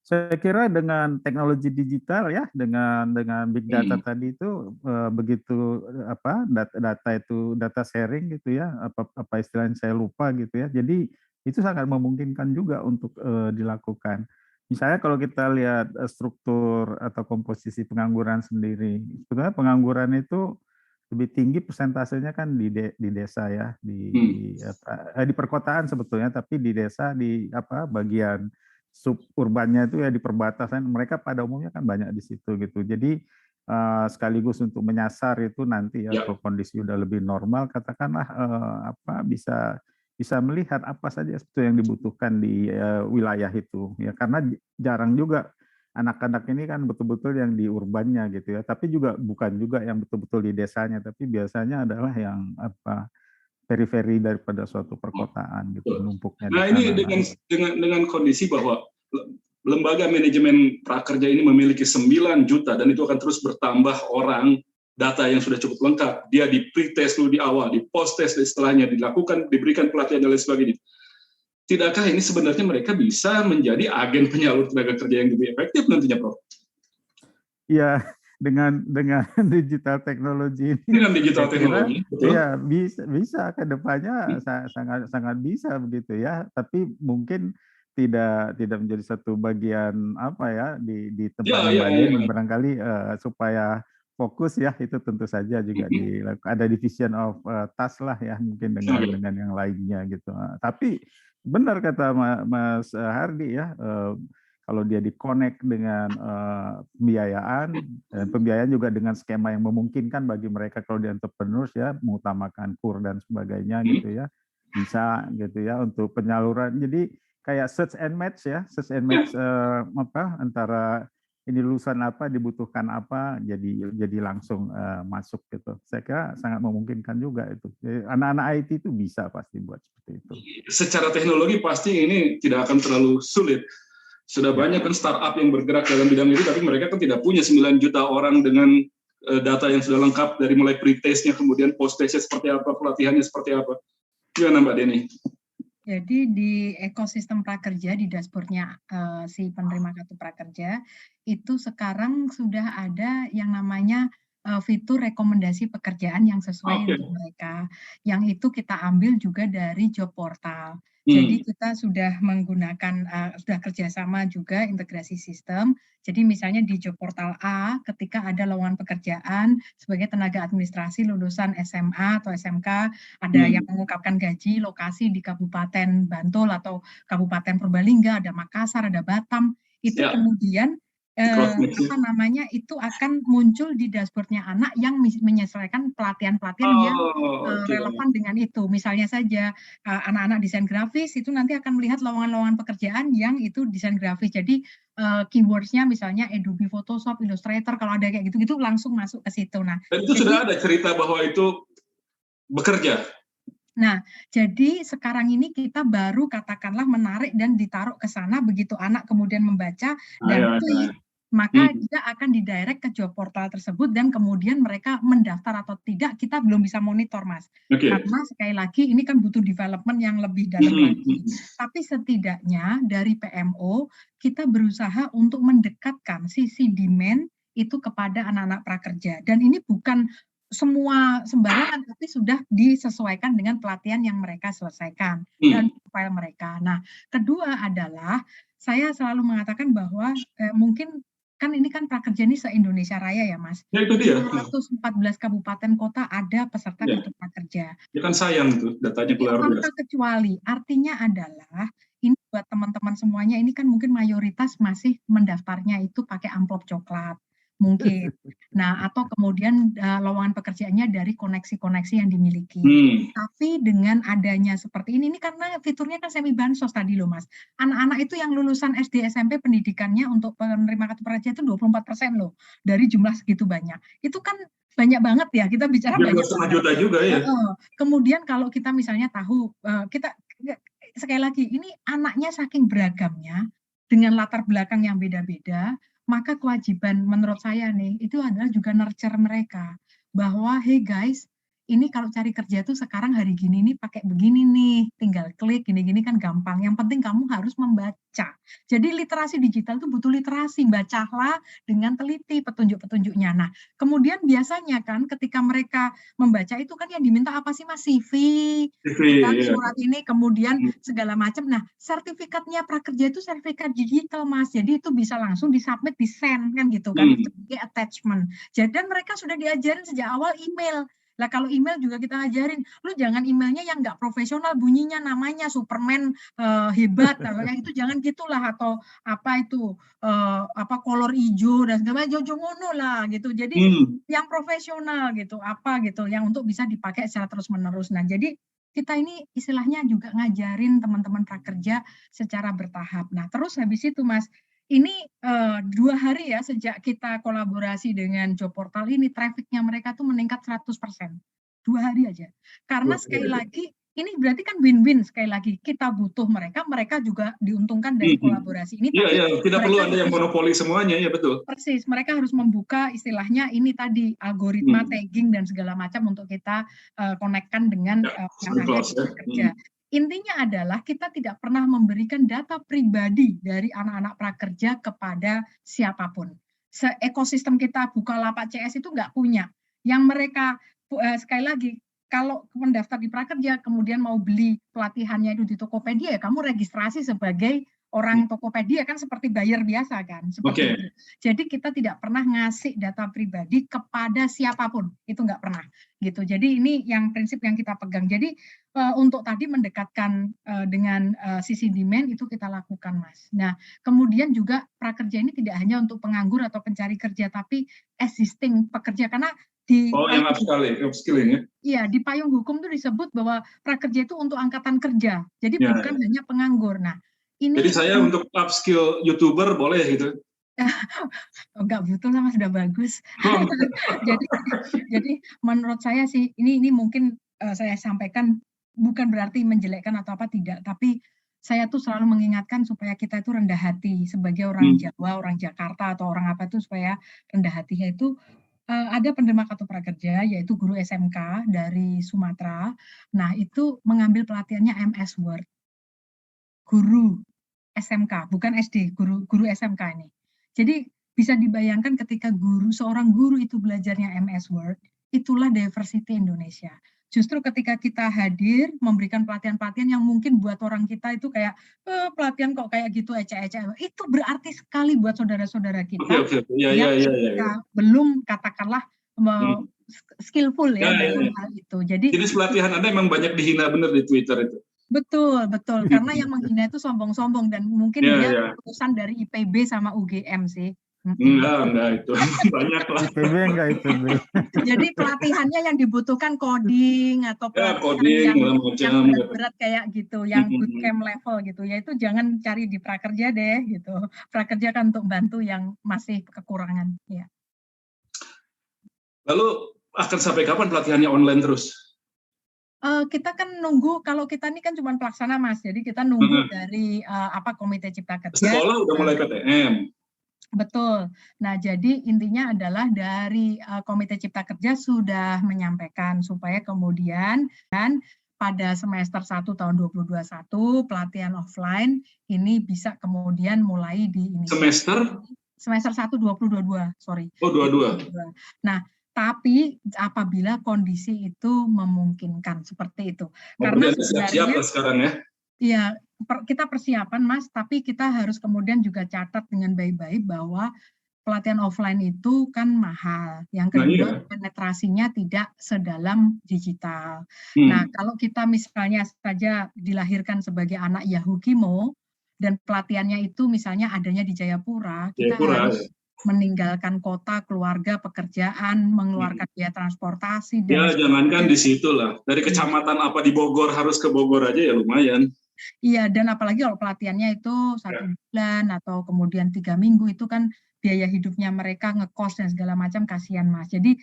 Saya kira dengan teknologi digital ya, dengan big data tadi itu begitu data sharing gitu ya, apa istilahnya saya lupa gitu ya. Jadi itu sangat memungkinkan juga untuk dilakukan. Misalnya kalau kita lihat struktur atau komposisi pengangguran sendiri, sebenarnya pengangguran itu lebih tinggi persentasenya kan di desa ya, di perkotaan sebetulnya, tapi di desa di bagian suburbannya itu ya di perbatasan, mereka pada umumnya kan banyak di situ gitu. Jadi sekaligus untuk menyasar itu nanti ya, kalau kondisi udah lebih normal, katakanlah bisa melihat apa saja sebetulnya yang dibutuhkan di wilayah itu ya, karena jarang juga anak-anak ini kan betul-betul yang di urbannya gitu ya, tapi juga bukan juga yang betul-betul di desanya, tapi biasanya adalah yang periferi daripada suatu perkotaan gitu, numpuknya. Nah, ini dengan kondisi bahwa lembaga manajemen prakerja ini memiliki 9 juta dan itu akan terus bertambah orang, data yang sudah cukup lengkap, dia di pre-test dulu di awal, di post-test setelahnya, diberikan pelatihan dan lain sebagainya. Tidakkah ini sebenarnya mereka bisa menjadi agen penyalur tenaga kerja yang lebih efektif nantinya, Prof? Ya, dengan digital teknologi ini. Dengan digital teknologi, betul? Iya, bisa ke depannya sangat bisa begitu ya. Tapi mungkin tidak menjadi satu bagian di tempatnya Mbak Deni barangkali supaya fokus ya, itu tentu saja juga ada division of task lah ya, mungkin dengan yang lainnya gitu. Tapi benar kata Mas Hardy ya, kalau dia di-connect dengan pembiayaan, dan pembiayaan juga dengan skema yang memungkinkan bagi mereka kalau di entrepreneurs ya, mengutamakan KUR dan sebagainya gitu ya, bisa gitu ya untuk penyaluran. Jadi kayak search and match ya, antara ini lulusan apa, dibutuhkan apa, jadi langsung masuk gitu. Saya kira sangat memungkinkan juga itu. Anak-anak IT itu bisa pasti buat seperti itu. Secara teknologi pasti ini tidak akan terlalu sulit. Sudah banyak kan startup yang bergerak dalam bidang itu, tapi mereka kan tidak punya 9 juta orang dengan data yang sudah lengkap dari mulai pre-testnya, kemudian post-testnya seperti apa, pelatihannya seperti apa. Gimana Mbak Deni? Jadi di ekosistem prakerja, di dashboardnya si penerima kartu prakerja, itu sekarang sudah ada yang namanya fitur rekomendasi pekerjaan yang sesuai untuk mereka. Yang itu kita ambil juga dari job portal. Jadi kita sudah menggunakan, sudah kerjasama juga integrasi sistem. Jadi misalnya di job portal A, ketika ada lowongan pekerjaan sebagai tenaga administrasi lulusan SMA atau SMK, ada yang mengungkapkan gaji, lokasi di Kabupaten Bantul atau Kabupaten Purbalingga, ada Makassar, ada Batam, itu kemudian itu akan muncul di dashboardnya anak yang menyesuaikan pelatihan-pelatihan yang relevan dengan itu. Misalnya saja anak-anak desain grafis itu nanti akan melihat lowongan-lowongan pekerjaan yang itu desain grafis. Jadi keywords-nya misalnya Adobe Photoshop, Illustrator, kalau ada kayak gitu-gitu langsung masuk ke situ. Nah, dan itu sudah ada cerita bahwa itu bekerja. Nah, jadi sekarang ini kita baru katakanlah menarik dan ditaruh ke sana, begitu anak kemudian membaca dan klik, maka dia akan didirect ke job portal tersebut dan kemudian mereka mendaftar atau tidak, kita belum bisa monitor, Mas. Karena sekali lagi ini kan butuh development yang lebih dalam lagi. Tapi setidaknya dari PMO, kita berusaha untuk mendekatkan sisi demand itu kepada anak-anak prakerja. Dan ini bukan semua sembarangan, tapi sudah disesuaikan dengan pelatihan yang mereka selesaikan dan profil mereka. Nah, kedua adalah saya selalu mengatakan bahwa mungkin kan ini kan prakerja ini se-Indonesia Raya ya, Mas. Ya, itu dia. 214 kabupaten kota ada peserta kartu prakerja. Ya kan sayang tuh datanya keluar. Tanpa kecuali, artinya adalah ini buat teman-teman semuanya, ini kan mungkin mayoritas masih mendaftarnya itu pakai amplop coklat. Mungkin. Nah, atau kemudian lowongan pekerjaannya dari koneksi-koneksi yang dimiliki. Tapi dengan adanya seperti ini karena fiturnya kan semi bansos tadi loh, Mas. Anak-anak itu yang lulusan SD SMP pendidikannya untuk penerima kartu prakerja itu 24% loh. Dari jumlah segitu banyak. Itu kan banyak banget ya, kita bicara banyak. 2,5 juta juga ya. Kemudian kalau kita misalnya tahu, kita sekali lagi, ini anaknya saking beragamnya, dengan latar belakang yang beda-beda, maka kewajiban menurut saya nih itu adalah juga nurture mereka bahwa hey guys, ini kalau cari kerja tuh sekarang hari gini nih pakai begini nih, tinggal klik gini-gini kan gampang. Yang penting kamu harus membaca. Jadi literasi digital itu butuh literasi, bacalah dengan teliti petunjuk-petunjuknya. Nah, kemudian biasanya kan ketika mereka membaca itu kan yang diminta apa sih Mas? CV, kan surat ini, kemudian segala macam. Nah, sertifikatnya prakerja itu sertifikat digital Mas. Jadi itu bisa langsung disubmit, di-send kan gitu kan, sebagai attachment. Jadi dan mereka sudah diajarin sejak awal email. Lah kalau email juga kita ajarin, lu jangan emailnya yang nggak profesional bunyinya namanya Superman hebat, yang itu jangan gitulah atau apa itu apa kolor hijau dan segala macam ngono lah gitu. Jadi yang profesional gitu, apa gitu, yang untuk bisa dipakai secara terus menerus. Nah jadi kita ini istilahnya juga ngajarin teman-teman prakerja secara bertahap. Nah terus habis itu Mas. Ini 2 hari ya sejak kita kolaborasi dengan job portal ini, trafficnya mereka tuh meningkat 100%. 2 hari aja. Karena sekali lagi, ini berarti kan win-win sekali lagi. Kita butuh mereka, mereka juga diuntungkan dari kolaborasi ini. Iya, tidak perlu ada yang monopoli semuanya, ya betul. Persis, mereka harus membuka istilahnya ini tadi, algoritma tagging dan segala macam untuk kita konekkan dengan yang ada di pekerja. Intinya adalah kita tidak pernah memberikan data pribadi dari anak-anak prakerja kepada siapapun. Ekosistem kita Bukalapak CS itu nggak punya. Yang mereka, sekali lagi, kalau mendaftar di prakerja, kemudian mau beli pelatihannya itu di Tokopedia, ya kamu registrasi sebagai orang Tokopedia kan seperti buyer biasa kan. Seperti itu. Jadi kita tidak pernah ngasih data pribadi kepada siapapun. Itu nggak pernah. Gitu. Jadi ini yang prinsip yang kita pegang. Jadi untuk tadi mendekatkan dengan sisi demand itu kita lakukan Mas. Nah kemudian juga prakerja ini tidak hanya untuk penganggur atau pencari kerja, tapi existing pekerja karena di yang upskilling ya? Iya, di payung hukum itu disebut bahwa prakerja itu untuk angkatan kerja. Jadi bukan hanya penganggur. Nah ini jadi saya untuk upskill YouTuber boleh gitu? Enggak butuh lah Mas, sudah bagus. jadi menurut saya sih ini mungkin saya sampaikan bukan berarti menjelekkan atau apa tidak, tapi saya tuh selalu mengingatkan supaya kita itu rendah hati sebagai orang Jawa, orang Jakarta atau orang apa itu supaya rendah hatinya itu ada penerima kartu prakerja yaitu guru SMK dari Sumatera. Nah, itu mengambil pelatihannya MS Word. Guru SMK, bukan SD, guru SMK ini. Jadi bisa dibayangkan ketika seorang guru itu belajarnya MS Word, itulah diversity Indonesia. Justru ketika kita hadir memberikan pelatihan-pelatihan yang mungkin buat orang kita itu kayak pelatihan kok kayak gitu ecek-ecek, itu berarti sekali buat saudara-saudara kita yang kita belum katakanlah skillful ya dalam hal itu. Jadi pelatihan Anda memang banyak dihina benar di Twitter itu. Betul. Karena yang menghina itu sombong-sombong dan mungkin dia lulusan dari IPB sama UGM sih. Enggak itu banyak lah. IPB enggak IPB. Jadi pelatihannya yang dibutuhkan coding atau coding yang berat kayak gitu, yang bootcamp level gitu, ya itu jangan cari di prakerja deh gitu. Prakerja kan untuk bantu yang masih kekurangan. Ya. Lalu akan sampai kapan pelatihannya online terus? Kita kan nunggu, kalau kita ini kan cuma pelaksana Mas, jadi kita nunggu dari Komite Cipta Kerja. Sekolah udah mulai PTM. Betul. Nah, jadi intinya adalah dari Komite Cipta Kerja sudah menyampaikan supaya kemudian pada semester 1 tahun 2021 pelatihan offline ini bisa kemudian mulai di semester 1 2022, sorry. Oh, 22. Nah, tapi apabila kondisi itu memungkinkan seperti itu. Karena sebenarnya sekarang ya. Iya, kita persiapan Mas, tapi kita harus kemudian juga catat dengan baik-baik bahwa pelatihan offline itu kan mahal. Yang kedua, penetrasinya tidak sedalam digital. Nah, kalau kita misalnya saja dilahirkan sebagai anak Yahoo Kimo dan pelatihannya itu misalnya adanya di Jayapura, kita harus meninggalkan kota, keluarga, pekerjaan, mengeluarkan biaya transportasi. Ya, jangankan di situ lah. Dari kecamatan apa di Bogor harus ke Bogor aja ya lumayan. Iya, dan apalagi kalau pelatihannya itu 1 bulan atau kemudian 3 minggu itu kan biaya hidupnya mereka ngekos dan segala macam kasihan Mas. Jadi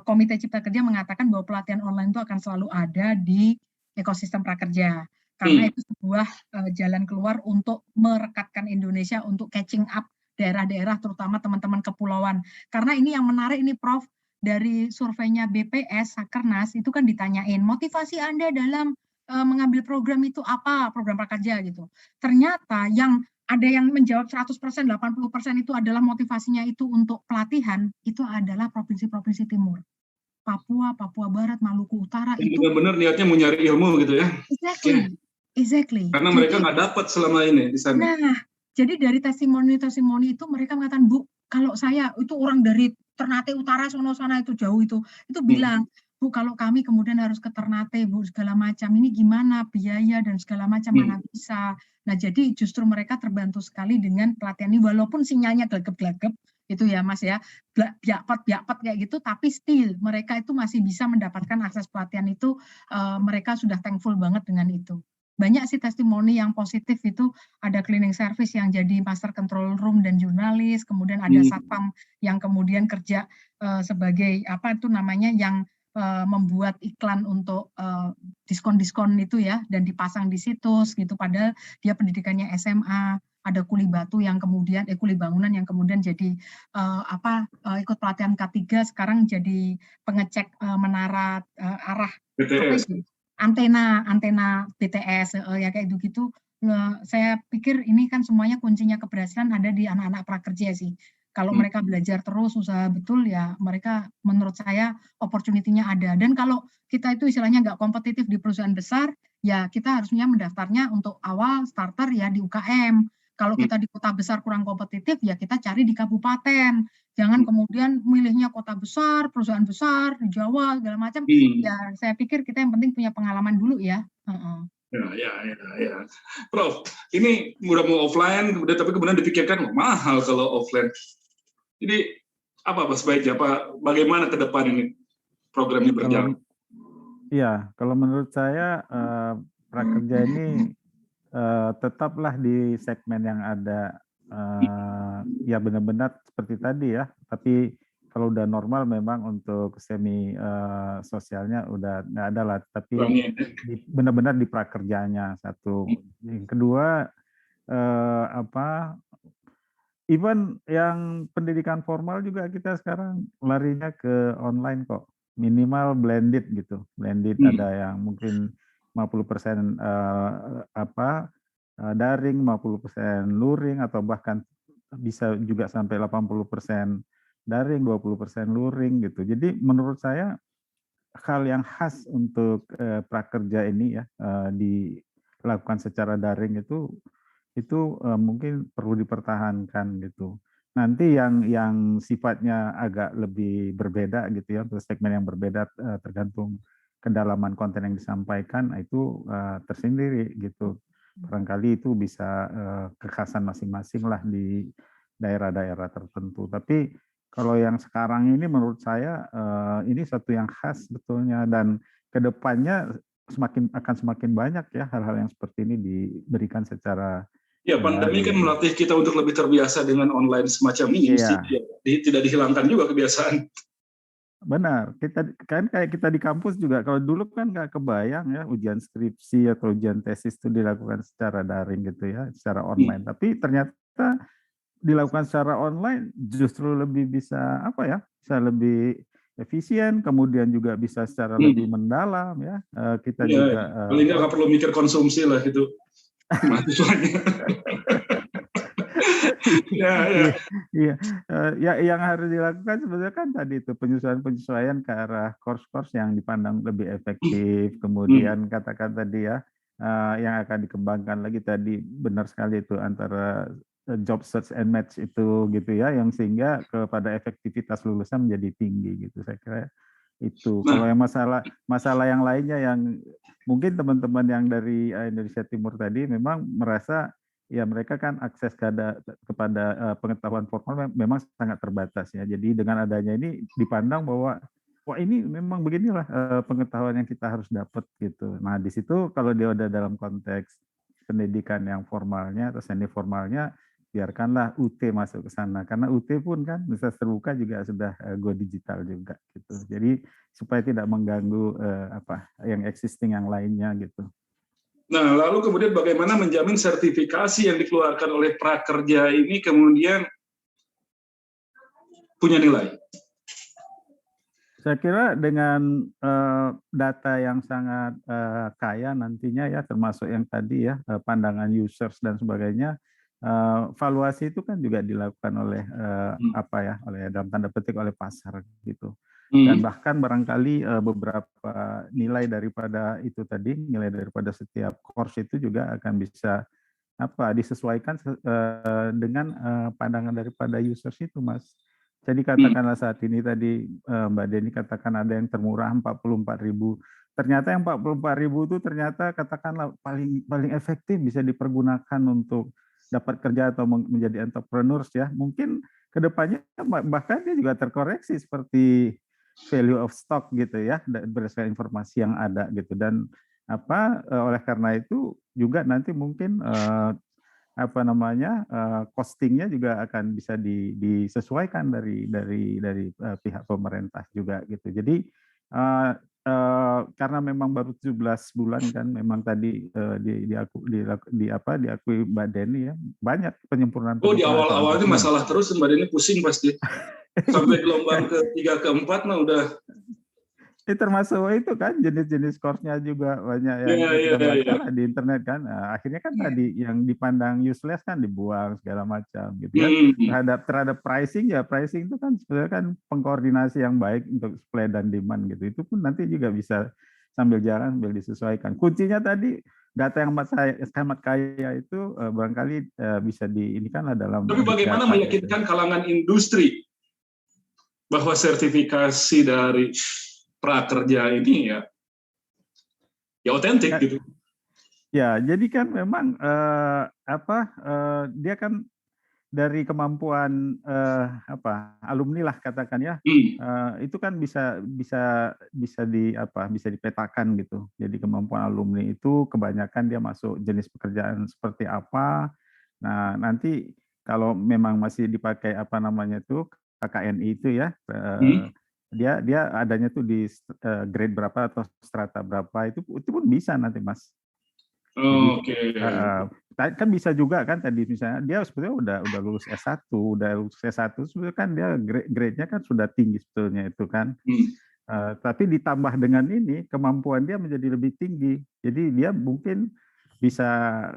Komite Cipta Kerja mengatakan bahwa pelatihan online itu akan selalu ada di ekosistem prakerja. karena itu sebuah jalan keluar untuk merekatkan Indonesia untuk catching up daerah-daerah, terutama teman-teman kepulauan. Karena ini yang menarik ini Prof, dari surveinya BPS Sakernas itu kan ditanyain motivasi Anda dalam mengambil program itu apa, program prakerja gitu. Ternyata yang ada yang menjawab 100%, 80% itu adalah motivasinya itu untuk pelatihan, itu adalah provinsi-provinsi timur. Papua, Papua Barat, Maluku Utara itu benar-benar niatnya mau nyari ilmu gitu ya. Exactly. Karena mereka nggak dapat selama ini di sana. Nah, jadi dari testimoni-testimoni itu mereka mengatakan, Bu, kalau saya itu orang dari Ternate Utara sana itu jauh itu bilang, Bu, kalau kami kemudian harus ke Ternate, Bu, segala macam, ini gimana biaya dan segala macam mana bisa. Nah, jadi justru mereka terbantu sekali dengan pelatihan ini, walaupun sinyalnya gelap-gelap, itu ya Mas ya, biakpat kayak gitu, tapi still mereka itu masih bisa mendapatkan akses pelatihan itu, mereka sudah thankful banget dengan itu. Banyak sih testimoni yang positif itu, ada cleaning service yang jadi master control room dan jurnalis, kemudian ada satpam yang kemudian kerja sebagai apa itu namanya yang membuat iklan untuk diskon-diskon itu ya dan dipasang di situs gitu, padahal dia pendidikannya SMA. Ada kuli batu yang kemudian kuli bangunan yang kemudian jadi ikut pelatihan K3 sekarang jadi pengecek menara arah BTS. antena BTS ya kayak gitu. Saya pikir ini kan semuanya kuncinya keberhasilan ada di anak-anak prakerja sih. Kalau mereka belajar terus, usaha betul ya mereka menurut saya opportunity-nya ada. Dan kalau kita itu istilahnya nggak kompetitif di perusahaan besar, ya kita harusnya mendaftarnya untuk awal starter ya di UKM. Kalau kita di kota besar kurang kompetitif, ya kita cari di kabupaten. Jangan kemudian milihnya kota besar, perusahaan besar, di Jawa, segala macam. Ya, saya pikir kita yang penting punya pengalaman dulu ya. Ya. Prof, ini udah mau offline, tapi kemudian dipikirkan mahal kalau offline. Jadi apa sebaiknya, Pak? Bagaimana ke depan ini program ini berjalan? Iya, kalau menurut saya prakerja ini tetaplah di segmen yang ada ya benar-benar seperti tadi ya. Tapi kalau udah normal memang untuk semi sosialnya udah nggak ada lah. Tapi benar-benar di prakerjanya satu. Yang kedua even yang pendidikan formal juga kita sekarang larinya ke online kok. Minimal blended gitu. Blended ada yang mungkin 50% daring, 50% luring, atau bahkan bisa juga sampai 80% daring, 20% luring gitu. Jadi menurut saya hal yang khas untuk prakerja ini ya dilakukan secara daring itu mungkin perlu dipertahankan gitu. Nanti yang sifatnya agak lebih berbeda gitu ya, untuk segmen yang berbeda tergantung kedalaman konten yang disampaikan itu tersendiri gitu. Barangkali itu bisa kekhasan masing-masing lah di daerah-daerah tertentu. Tapi kalau yang sekarang ini menurut saya ini satu yang khas betulnya, dan kedepannya akan semakin banyak ya hal-hal yang seperti ini diberikan secara ya, pandemi kan melatih kita untuk lebih terbiasa dengan online semacam ini. Iya. Tidak dihilangkan juga kebiasaan. Benar, kayak kita di kampus juga, kalau dulu kan nggak kebayang ya ujian skripsi atau ujian tesis itu dilakukan secara daring gitu ya, secara online. Tapi ternyata dilakukan secara online justru lebih bisa bisa lebih efisien, kemudian juga bisa secara lebih mendalam ya. Kita juga paling nggak perlu mikir konsumsi lah itu mahasiswanya. Ya, yang harus dilakukan sebenarnya kan tadi itu penyesuaian ke arah course-course yang dipandang lebih efektif, kemudian katakan tadi ya yang akan dikembangkan lagi tadi, benar sekali itu antara job search and match itu gitu ya, yang sehingga kepada efektivitas lulusan menjadi tinggi gitu. Saya kira itu. Kalau yang masalah yang lainnya yang mungkin teman-teman yang dari Indonesia Timur tadi memang merasa ya mereka kan akses kepada pengetahuan formal memang sangat terbatas ya. Jadi dengan adanya ini dipandang bahwa wah ini memang beginilah pengetahuan yang kita harus dapat gitu. Nah di situ kalau dia udah dalam konteks pendidikan yang formalnya atau semi formalnya, biarkanlah UT masuk ke sana, karena UT pun kan Universitas Terbuka juga sudah go digital juga gitu. Jadi supaya tidak mengganggu yang existing yang lainnya gitu. Nah, lalu kemudian bagaimana menjamin sertifikasi yang dikeluarkan oleh prakerja ini kemudian punya nilai? Saya kira dengan data yang sangat kaya nantinya ya, termasuk yang tadi ya, pandangan users dan sebagainya, valuasi itu kan juga dilakukan oleh oleh dalam tanda petik oleh pasar gitu. Dan bahkan barangkali beberapa nilai daripada itu tadi, nilai daripada setiap course itu juga akan bisa disesuaikan dengan pandangan daripada users itu, Mas. Jadi katakanlah saat ini tadi Mbak Deni katakan ada yang termurah 44.000. Ternyata yang 44.000 itu ternyata katakanlah paling efektif bisa dipergunakan untuk dapat kerja atau menjadi entrepreneurs ya. Mungkin kedepannya bahkan dia juga terkoreksi seperti value of stock gitu ya, berdasarkan informasi yang ada gitu. Dan oleh karena itu juga nanti mungkin costingnya juga akan bisa disesuaikan dari pihak pemerintah juga gitu. Jadi karena memang baru 17 bulan kan, memang tadi diakui Mbak Deni ya, banyak penyempurnaan. Oh, di awal-awal itu masalah terus Mbak Deni, pusing pasti. Sampai gelombang ke-3, ke-4 mah udah. Termasuk itu kan jenis-jenis course-nya juga banyak yang baca di internet kan. Nah, akhirnya kan tadi yang dipandang useless kan dibuang segala macam gitu kan. Terhadap pricing ya, pricing itu kan sebenarnya kan pengkoordinasi yang baik untuk supply dan demand gitu. Itu pun nanti juga bisa sambil jalan sambil disesuaikan. Kuncinya tadi data yang sangat kaya itu barangkali bisa diinikan dalam. Tapi bagaimana meyakinkan kalangan industri bahwa sertifikasi dari prakerja ini ya otentik gitu. Ya, jadi kan memang dia kan dari kemampuan alumni lah katakan ya, itu kan bisa dipetakan gitu. Jadi kemampuan alumni itu kebanyakan dia masuk jenis pekerjaan seperti apa. Nah, nanti kalau memang masih dipakai KKNI itu ya, dia adanya tuh di grade berapa atau strata berapa, itu pun bisa nanti Mas. Oke. Kan bisa juga kan tadi misalnya dia sebetulnya udah lulus S1, sebetulnya kan dia grade-nya kan sudah tinggi sebetulnya itu kan. Tapi ditambah dengan ini kemampuan dia menjadi lebih tinggi. Jadi dia mungkin bisa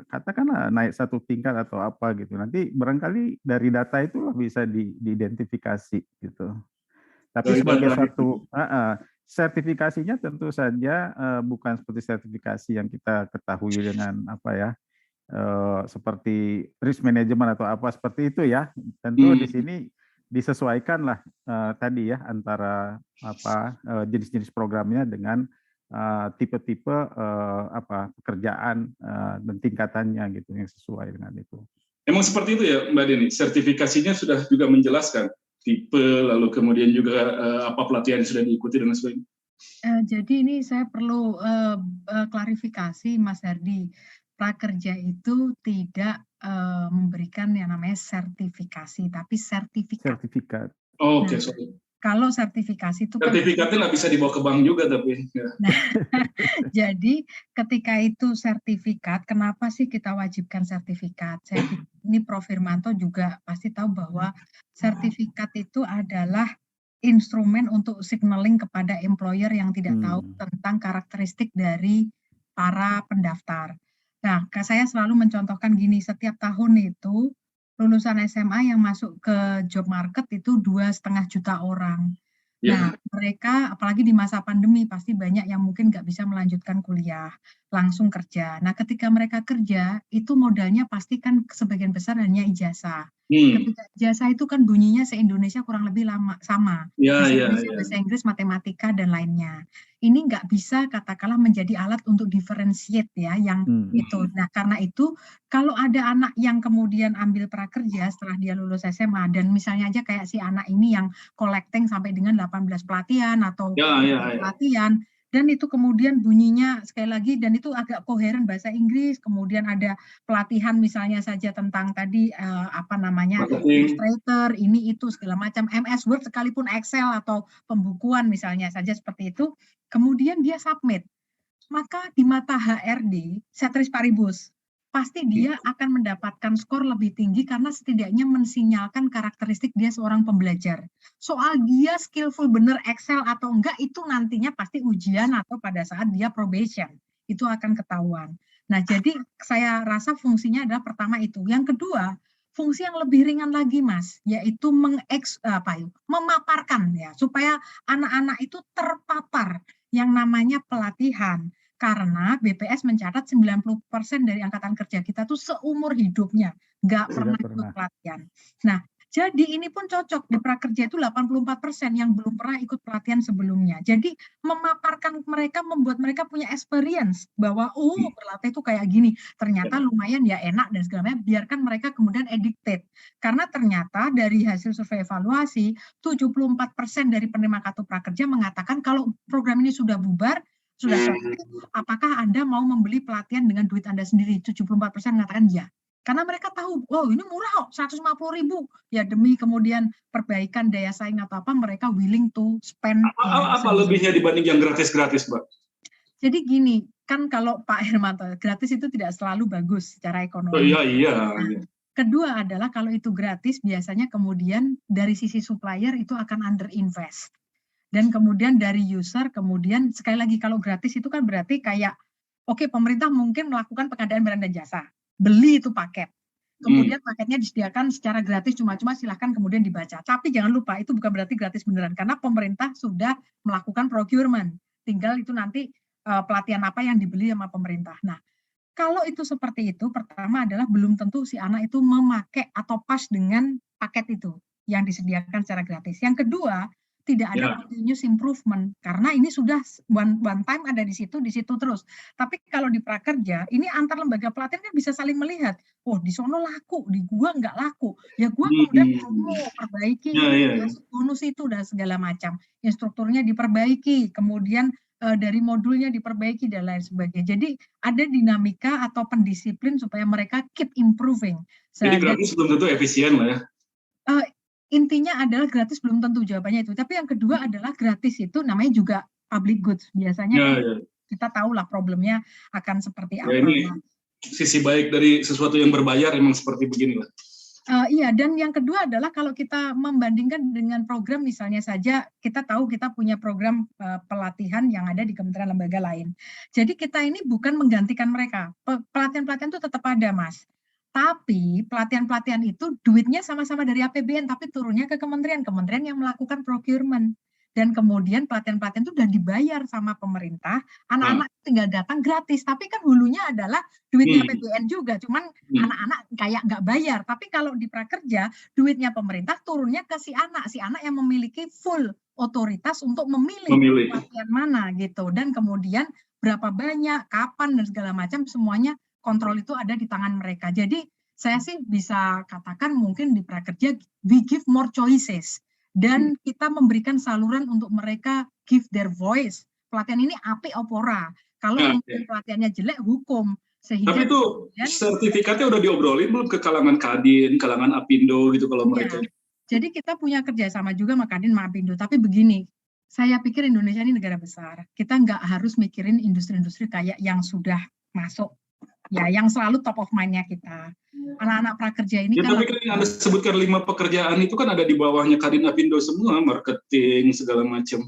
katakanlah naik satu tingkat atau apa gitu. Nanti barangkali dari data itu bisa diidentifikasi gitu. Tapi sebagai satu sertifikasinya tentu saja bukan seperti sertifikasi yang kita ketahui dengan seperti risk management atau apa seperti itu ya. Tentu di sini disesuaikan lah tadi ya antara jenis-jenis programnya dengan tipe-tipe pekerjaan dan tingkatannya gitu yang sesuai dengan itu. Emang seperti itu ya Mbak Deni, sertifikasinya sudah juga menjelaskan tipe, lalu kemudian juga pelatihan yang sudah diikuti dan sebagainya. Jadi ini saya perlu klarifikasi Mas Hardi. Prakerja itu tidak memberikan yang namanya sertifikasi, tapi sertifikat. Oke, sorry. Kalau sertifikasi itu sertifikatnya nggak bisa dibawa ke bank juga tapi. Ya. Nah, jadi ketika itu sertifikat, kenapa sih kita wajibkan sertifikat? Saya pikir ini Prof. Firmanto juga pasti tahu bahwa sertifikat itu adalah instrumen untuk signaling kepada employer yang tidak tahu tentang karakteristik dari para pendaftar. Nah, saya selalu mencontohkan gini, setiap tahun itu lulusan SMA yang masuk ke job market itu 2,5 juta orang. Nah, mereka apalagi di masa pandemi pasti banyak yang mungkin nggak bisa melanjutkan kuliah, langsung kerja. Nah, ketika mereka kerja, itu modalnya pasti kan sebagian besar hanya ijazah. Ketika ijazah itu kan bunyinya se-Indonesia kurang lebih sama. Bahasa Inggris, matematika, dan lainnya. Ini nggak bisa katakanlah menjadi alat untuk differentiate ya, yang itu. Nah, karena itu kalau ada anak yang kemudian ambil prakerja setelah dia lulus SMA, dan misalnya aja kayak si anak ini yang collecting sampai dengan 18 pelatihan atau pelatihan, dan itu kemudian bunyinya sekali lagi, dan itu agak koheren bahasa Inggris, kemudian ada pelatihan misalnya saja tentang tadi Illustrator, ini itu segala macam, MS Word sekalipun Excel atau pembukuan misalnya saja seperti itu, kemudian dia submit. maka di mata HRD, ceteris paribus, pasti dia akan mendapatkan skor lebih tinggi karena setidaknya mensinyalkan karakteristik dia seorang pembelajar. Soal dia skillful bener Excel atau enggak itu nantinya pasti ujian atau pada saat dia probation. Itu akan ketahuan. Nah, jadi saya rasa fungsinya adalah pertama itu. Yang kedua, fungsi yang lebih ringan lagi, Mas, yaitu memaparkan ya, supaya anak-anak itu terpapar yang namanya pelatihan. Karena BPS mencatat 90% dari angkatan kerja kita tuh seumur hidupnya nggak pernah ikut pelatihan. Nah, jadi ini pun cocok di prakerja itu 84% yang belum pernah ikut pelatihan sebelumnya. Jadi memaparkan mereka, membuat mereka punya experience bahwa berlatih itu kayak gini. Ternyata lumayan ya, enak dan segala macam. Biarkan mereka kemudian addicted. Karena ternyata dari hasil survei evaluasi 74% dari penerima kartu prakerja mengatakan kalau program ini sudah bubar, sudah selesai, apakah Anda mau membeli pelatihan dengan duit Anda sendiri? 74% mengatakan ya. Karena mereka tahu, oh ini murah kok, 150.000. Ya demi kemudian perbaikan daya saing atau apa, mereka willing to spend. Apa lebihnya dibanding yang gratis-gratis, Mbak? Jadi gini, kan kalau Pak Hermanto, gratis itu tidak selalu bagus secara ekonomi. Oh iya. Nah, kedua adalah kalau itu gratis, biasanya kemudian dari sisi supplier itu akan underinvest. Dan kemudian dari user, kemudian sekali lagi kalau gratis itu kan berarti kayak, oke, pemerintah mungkin melakukan pengadaan barang dan jasa, beli itu paket, kemudian paketnya disediakan secara gratis cuma-cuma, silahkan kemudian dibaca. Tapi jangan lupa itu bukan berarti gratis beneran, karena pemerintah sudah melakukan procurement, tinggal itu nanti pelatihan apa yang dibeli sama pemerintah. Nah, kalau itu seperti itu, pertama adalah belum tentu si anak itu memakai atau pas dengan paket itu yang disediakan secara gratis. Yang kedua, tidak ada continuous improvement karena ini sudah one time ada di situ terus. Tapi kalau di prakerja ini antar lembaga pelatihan kan bisa saling melihat. Oh di sono laku, di gua nggak laku. Ya gua kemudian perbaiki bonus itu dan segala macam. Instrukturnya diperbaiki, kemudian dari modulnya diperbaiki dan lain sebagainya. Jadi ada dinamika atau pendisiplin supaya mereka keep improving. Jadi gratis belum tentu efisien lah ya. Intinya adalah gratis belum tentu jawabannya itu. Tapi yang kedua adalah gratis itu namanya juga public goods. Biasanya kita tahulah problemnya akan seperti apa. Ini sisi baik dari sesuatu yang berbayar memang seperti beginilah. Iya, dan yang kedua adalah kalau kita membandingkan dengan program misalnya saja, kita tahu kita punya program pelatihan yang ada di kementerian lembaga lain. Jadi kita ini bukan menggantikan mereka. Pelatihan-pelatihan itu tetap ada, Mas. Tapi pelatihan-pelatihan itu duitnya sama-sama dari APBN, tapi turunnya ke kementerian yang melakukan procurement. Dan kemudian pelatihan-pelatihan itu sudah dibayar sama pemerintah, anak-anak tinggal datang gratis. Tapi kan hulunya adalah duitnya APBN juga, cuman anak-anak kayak nggak bayar. Tapi kalau di prakerja, duitnya pemerintah turunnya ke si anak yang memiliki full otoritas untuk memilih pelatihan mana gitu. Dan kemudian berapa banyak, kapan, dan segala macam semuanya kontrol itu ada di tangan mereka. Jadi saya sih bisa katakan mungkin di prakerja we give more choices dan kita memberikan saluran untuk mereka give their voice. Pelatihan ini apik opora. Kalau mungkin pelatihannya jelek hukum. Sehingga tapi itu sertifikatnya udah diobrolin belum ke kalangan Kadin, kalangan Apindo gitu kalau mereka. Jadi kita punya kerjasama juga sama Kadin, sama Apindo. Tapi begini, saya pikir Indonesia ini negara besar. Kita nggak harus mikirin industri-industri kayak yang sudah masuk. Ya, yang selalu top of mind-nya kita. Anak-anak prakerja ini kan... Tapi kan yang Anda sebutkan 5 pekerjaan itu kan ada di bawahnya Kadin Apindo semua, marketing, segala macam.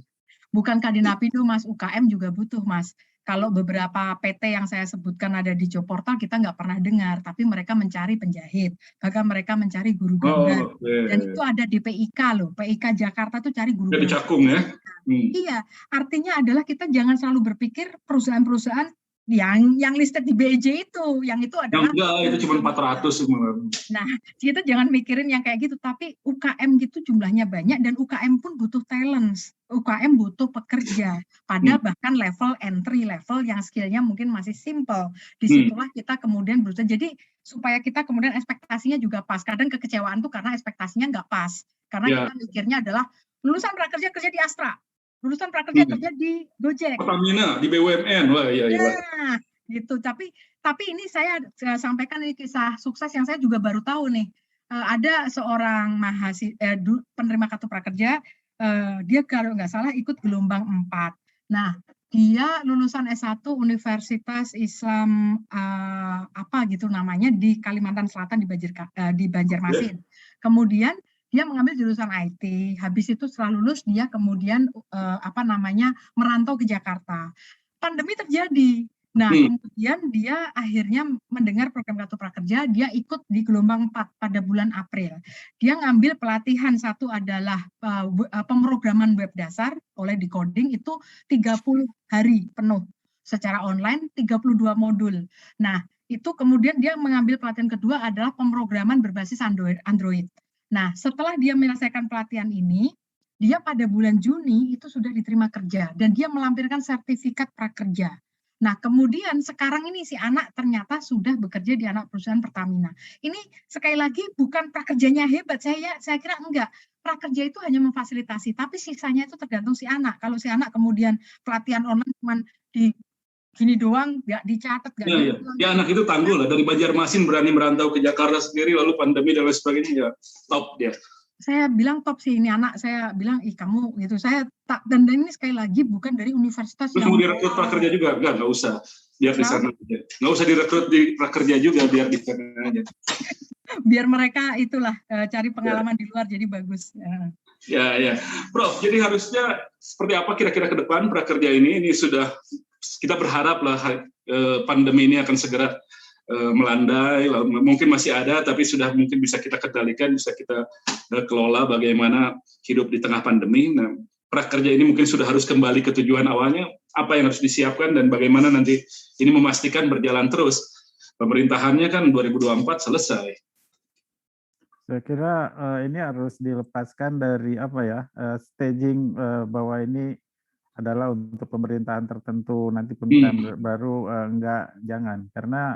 Bukan Kadin Apindo, Mas. UKM juga butuh, Mas. Kalau beberapa PT yang saya sebutkan ada di job portal, kita nggak pernah dengar. Tapi mereka mencari penjahit. Bahkan mereka mencari guru gambar. Dan itu ada di PIK loh. PIK Jakarta tuh cari guru gambar. Di Cakung ya? Iya, artinya adalah kita jangan selalu berpikir perusahaan-perusahaan yang listed di BEJ itu, yang itu adalah itu cuma 400 semua. Nah, kita jangan mikirin yang kayak gitu, tapi UKM gitu jumlahnya banyak dan UKM pun butuh talents. UKM butuh pekerja pada bahkan level entry level yang skillnya mungkin masih simple. Disitulah kita kemudian berusaha. Jadi supaya kita kemudian ekspektasinya juga pas. Kadang kekecewaan tuh karena ekspektasinya nggak pas. Karena kita mikirnya adalah lulusan prakerja kerja di Astra. Lulusan prakerja kerja di Gojek, Pertamina, di BUMN, wah iya. Nah, gitu. Tapi ini saya sampaikan ini kisah sukses yang saya juga baru tahu nih. Ada seorang penerima kartu prakerja, dia kalau nggak salah ikut gelombang 4. Nah, Dia lulusan S1 Universitas Islam apa gitu namanya di Kalimantan Selatan di Banjarmasin. Kemudian dia mengambil jurusan IT. Habis itu setelah lulus dia kemudian merantau ke Jakarta. Pandemi terjadi. Nah, kemudian dia akhirnya mendengar program Kartu Prakerja, dia ikut di gelombang 4 pada bulan April. Dia ngambil pelatihan, satu adalah pemrograman web dasar oleh Decoding, itu 30 hari penuh secara online, 32 modul. Nah, itu kemudian dia mengambil pelatihan kedua adalah pemrograman berbasis Android. Nah, setelah dia menyelesaikan pelatihan ini, dia pada bulan Juni itu sudah diterima kerja dan dia melampirkan sertifikat prakerja. Nah, kemudian sekarang ini si anak ternyata sudah bekerja di anak perusahaan Pertamina. Ini sekali lagi bukan prakerjanya hebat, saya kira enggak. Prakerja itu hanya memfasilitasi, tapi sisanya itu tergantung si anak. Kalau si anak kemudian pelatihan online cuma di gini doang, nggak dicatat, nggak ya, anak itu tangguh lah, dari Banjarmasin berani merantau ke Jakarta sendiri, lalu pandemi dan lain sebagainya, ya top dia. Saya bilang top sih ini anak, saya bilang ih kamu gitu, saya tak, dan ini sekali lagi bukan dari universitas. Terus mau direkrut prakerja juga? Enggak usah, biar di sana aja. Nggak usah direkrut di prakerja juga, biar di sana aja. Biar mereka itulah cari pengalaman di luar, jadi bagus. Ya, Prof, jadi harusnya seperti apa kira-kira ke depan prakerja ini sudah, kita berharap lah pandemi ini akan segera melandai, mungkin masih ada, tapi sudah mungkin bisa kita kendalikan, bisa kita kelola bagaimana hidup di tengah pandemi. Nah, prakerja ini mungkin sudah harus kembali ke tujuan awalnya, apa yang harus disiapkan dan bagaimana nanti ini memastikan berjalan terus. Pemerintahannya kan 2024 selesai. Saya kira ini harus dilepaskan dari staging bahwa ini adalah untuk pemerintahan tertentu, nanti pemerintahan baru jangan, karena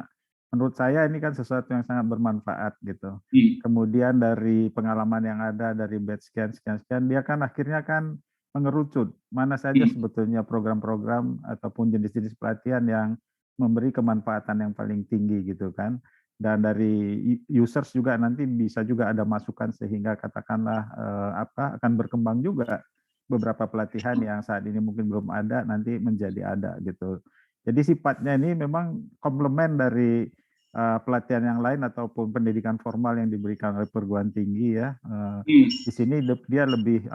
menurut saya ini kan sesuatu yang sangat bermanfaat gitu. Kemudian dari pengalaman yang ada dari batch sekian, dia kan akhirnya kan mengerucut mana saja sebetulnya program-program ataupun jenis-jenis pelatihan yang memberi kemanfaatan yang paling tinggi gitu kan. Dan dari users juga nanti bisa juga ada masukan sehingga katakanlah akan berkembang juga beberapa pelatihan yang saat ini mungkin belum ada nanti menjadi ada gitu. Jadi sifatnya ini memang komplement dari pelatihan yang lain ataupun pendidikan formal yang diberikan oleh perguruan tinggi ya. Di sini dia lebih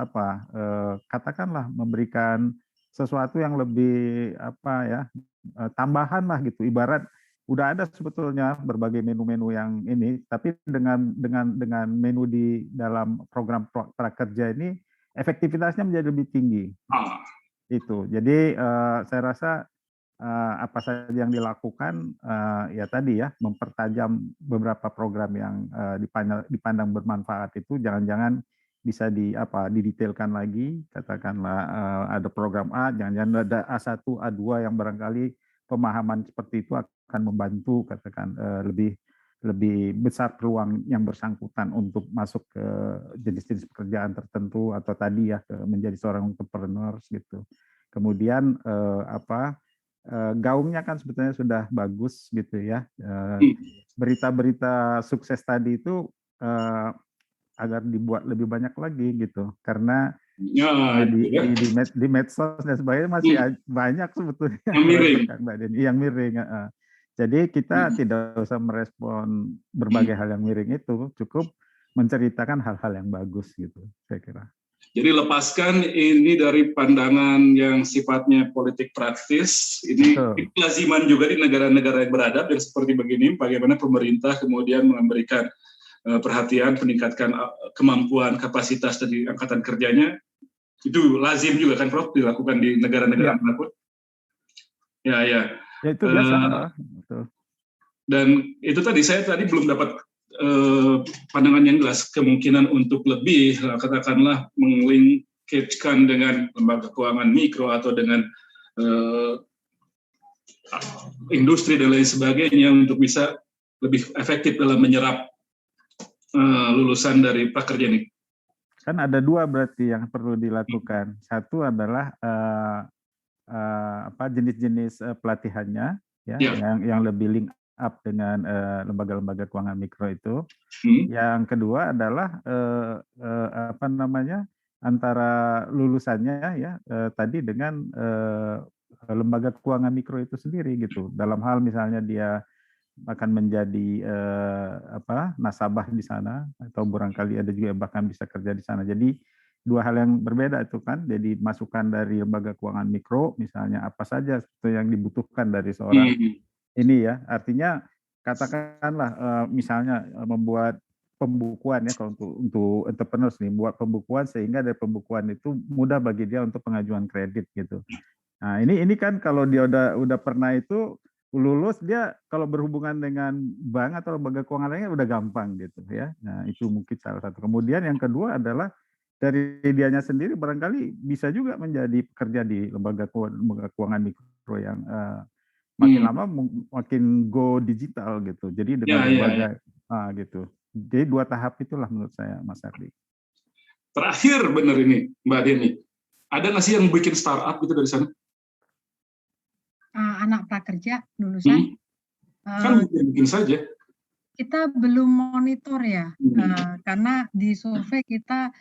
katakanlah memberikan sesuatu yang lebih tambahan lah gitu. Ibarat udah ada sebetulnya berbagai menu-menu yang ini, tapi dengan menu di dalam program prakerja ini efektivitasnya menjadi lebih tinggi. Itu. Jadi saya rasa apa saja yang dilakukan ya tadi ya, mempertajam beberapa program yang dipandang bermanfaat itu, jangan-jangan bisa didetailkan lagi, katakanlah ada program A, jangan-jangan ada A1, A2 yang barangkali pemahaman seperti itu akan membantu katakan lebih besar peluang yang bersangkutan untuk masuk ke jenis-jenis pekerjaan tertentu atau tadi ya menjadi seorang entrepreneur gitu. Kemudian gaungnya kan sebetulnya sudah bagus gitu ya. Berita-berita sukses tadi itu agar dibuat lebih banyak lagi gitu, karena di medsos dan sebagainya masih banyak sebetulnya yang miring. Jadi kita tidak usah merespon berbagai hal yang miring itu, cukup menceritakan hal-hal yang bagus gitu, saya kira. Jadi lepaskan ini dari pandangan yang sifatnya politik praktis, ini kelaziman juga di negara-negara yang beradab yang seperti begini, bagaimana pemerintah kemudian memberikan perhatian, meningkatkan kemampuan, kapasitas dari angkatan kerjanya, itu lazim juga kan Prof, dilakukan di negara-negara manapun. Ya itu biasa. Dan itu tadi saya belum dapat pandangan yang jelas, kemungkinan untuk lebih katakanlah menglingkitkan dengan lembaga keuangan mikro atau dengan industri dan lain sebagainya untuk bisa lebih efektif dalam menyerap lulusan dari prakerja ini. Kan ada dua berarti yang perlu dilakukan. Satu adalah jenis-jenis pelatihannya ya, yang lebih link up dengan lembaga-lembaga keuangan mikro itu. Yang kedua adalah antara lulusannya ya tadi dengan lembaga keuangan mikro itu sendiri gitu. Dalam hal misalnya dia akan menjadi nasabah di sana, atau barangkali ada juga bahkan bisa kerja di sana. Jadi dua hal yang berbeda itu kan. Jadi masukan dari lembaga keuangan mikro, misalnya apa saja yang dibutuhkan dari seorang ini ya. Artinya katakanlah misalnya membuat pembukuan ya, kalau untuk entrepreneurs nih, buat pembukuan sehingga dari pembukuan itu mudah bagi dia untuk pengajuan kredit gitu. Nah ini kan kalau dia udah pernah itu lulus, dia kalau berhubungan dengan bank atau lembaga keuangan lainnya udah gampang gitu ya. Nah itu mungkin salah satu. Kemudian yang kedua adalah dari dianya sendiri barangkali bisa juga menjadi pekerja di lembaga keuangan mikro yang makin lama makin go digital gitu. Jadi dengan berbagai gitu. Jadi dua tahap itulah menurut saya, Mas Ardi. Terakhir bener ini, Mbak Deni, ada nggak sih yang bikin startup gitu dari sana? Anak prakerja lulusan. Kan bikin saja. Kita belum monitor ya, karena di survei kita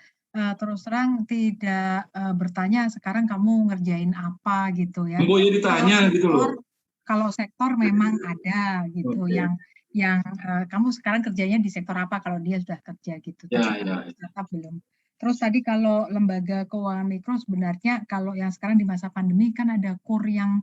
terus terang tidak bertanya sekarang kamu ngerjain apa gitu ya. Oh ya ditanya gitu loh. Kalau sektor memang ada gitu, yang kamu sekarang kerjanya di sektor apa kalau dia sudah kerja gitu. Tetap belum. Terus tadi kalau lembaga keuangan mikro sebenarnya kalau yang sekarang di masa pandemi kan ada kur yang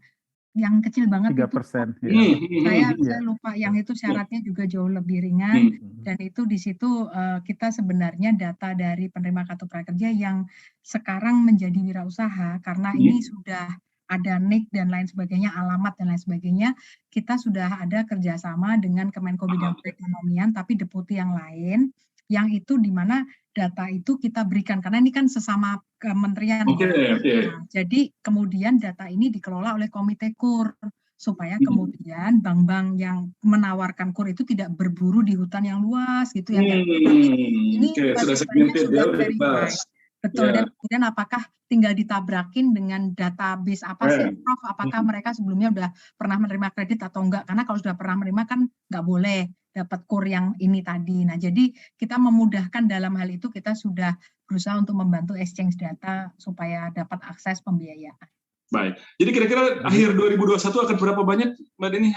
kecil banget 3%, itu. Saya lupa yang itu syaratnya juga jauh lebih ringan, dan itu di situ kita sebenarnya data dari penerima kartu prakerja yang sekarang menjadi wirausaha karena ini sudah ada NIK dan lain sebagainya, alamat dan lain sebagainya, kita sudah ada kerjasama dengan Kemenko Bidang Perekonomian, tapi deputi yang lain, yang itu di mana data itu kita berikan, karena ini kan sesama kementerian. Nah, jadi kemudian data ini dikelola oleh Komite KUR, supaya kemudian bank-bank yang menawarkan KUR itu tidak berburu di hutan yang luas gitu ya. Ini sudah segmented ya, udah dibahas. Betul, dan kemudian apakah tinggal ditabrakin dengan database apa sih, Prof? Apakah mereka sebelumnya sudah pernah menerima kredit atau enggak? Karena kalau sudah pernah menerima kan nggak boleh dapat KUR yang ini tadi. Nah, jadi kita memudahkan dalam hal itu, kita sudah berusaha untuk membantu exchange data supaya dapat akses pembiayaan. Baik, jadi kira-kira akhir 2021 akan berapa banyak, Mbak Deni?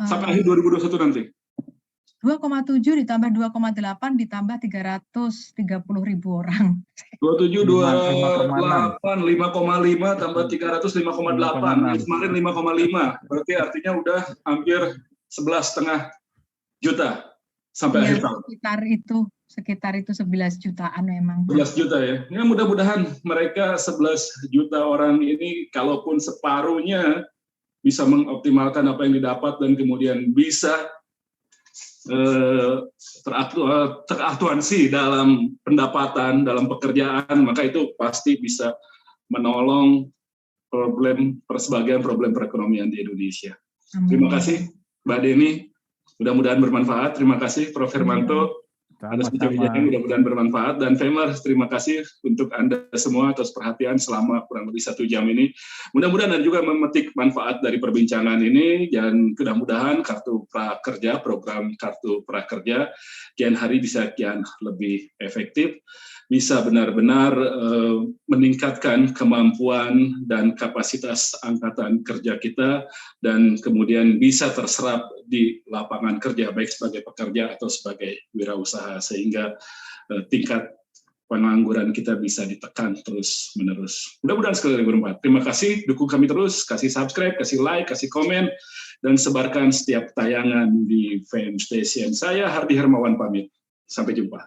Sampai akhir 2021 nanti? 2,7 ditambah 2,8 ditambah 330.000 orang. 27, 28, 5,5 tambah 300, 5,8. Kemarin 5,5. Berarti artinya udah hampir 11,5 juta sampai akhir tahun. Sekitar itu 11 jutaan memang. 11 juta ya. Ya mudah-mudahan mereka 11 juta orang ini kalaupun separuhnya bisa mengoptimalkan apa yang didapat dan kemudian bisa teraktuansi dalam pendapatan, dalam pekerjaan, maka itu pasti bisa menolong sebagian problem perekonomian di Indonesia. Terima kasih Mbak Deni, mudah-mudahan bermanfaat. Terima kasih Prof. Hermanto atas penjelasannya, mudah-mudahan bermanfaat. Dan Famers, terima kasih untuk Anda semua atas perhatian selama kurang lebih 1 jam ini. Mudah-mudahan Anda juga memetik manfaat dari perbincangan ini, dan mudah-mudahan kartu prakerja, program kartu prakerja kian hari bisa kian lebih efektif, bisa benar-benar meningkatkan kemampuan dan kapasitas angkatan kerja kita, dan kemudian bisa terserap di lapangan kerja, baik sebagai pekerja atau sebagai wirausaha, sehingga tingkat pengangguran kita bisa ditekan terus-menerus. Mudah-mudahan sekali lagi bermanfaat. Terima kasih, dukung kami terus, kasih subscribe, kasih like, kasih komen, dan sebarkan setiap tayangan di FM Station. Saya Hardi Hermawan pamit. Sampai jumpa.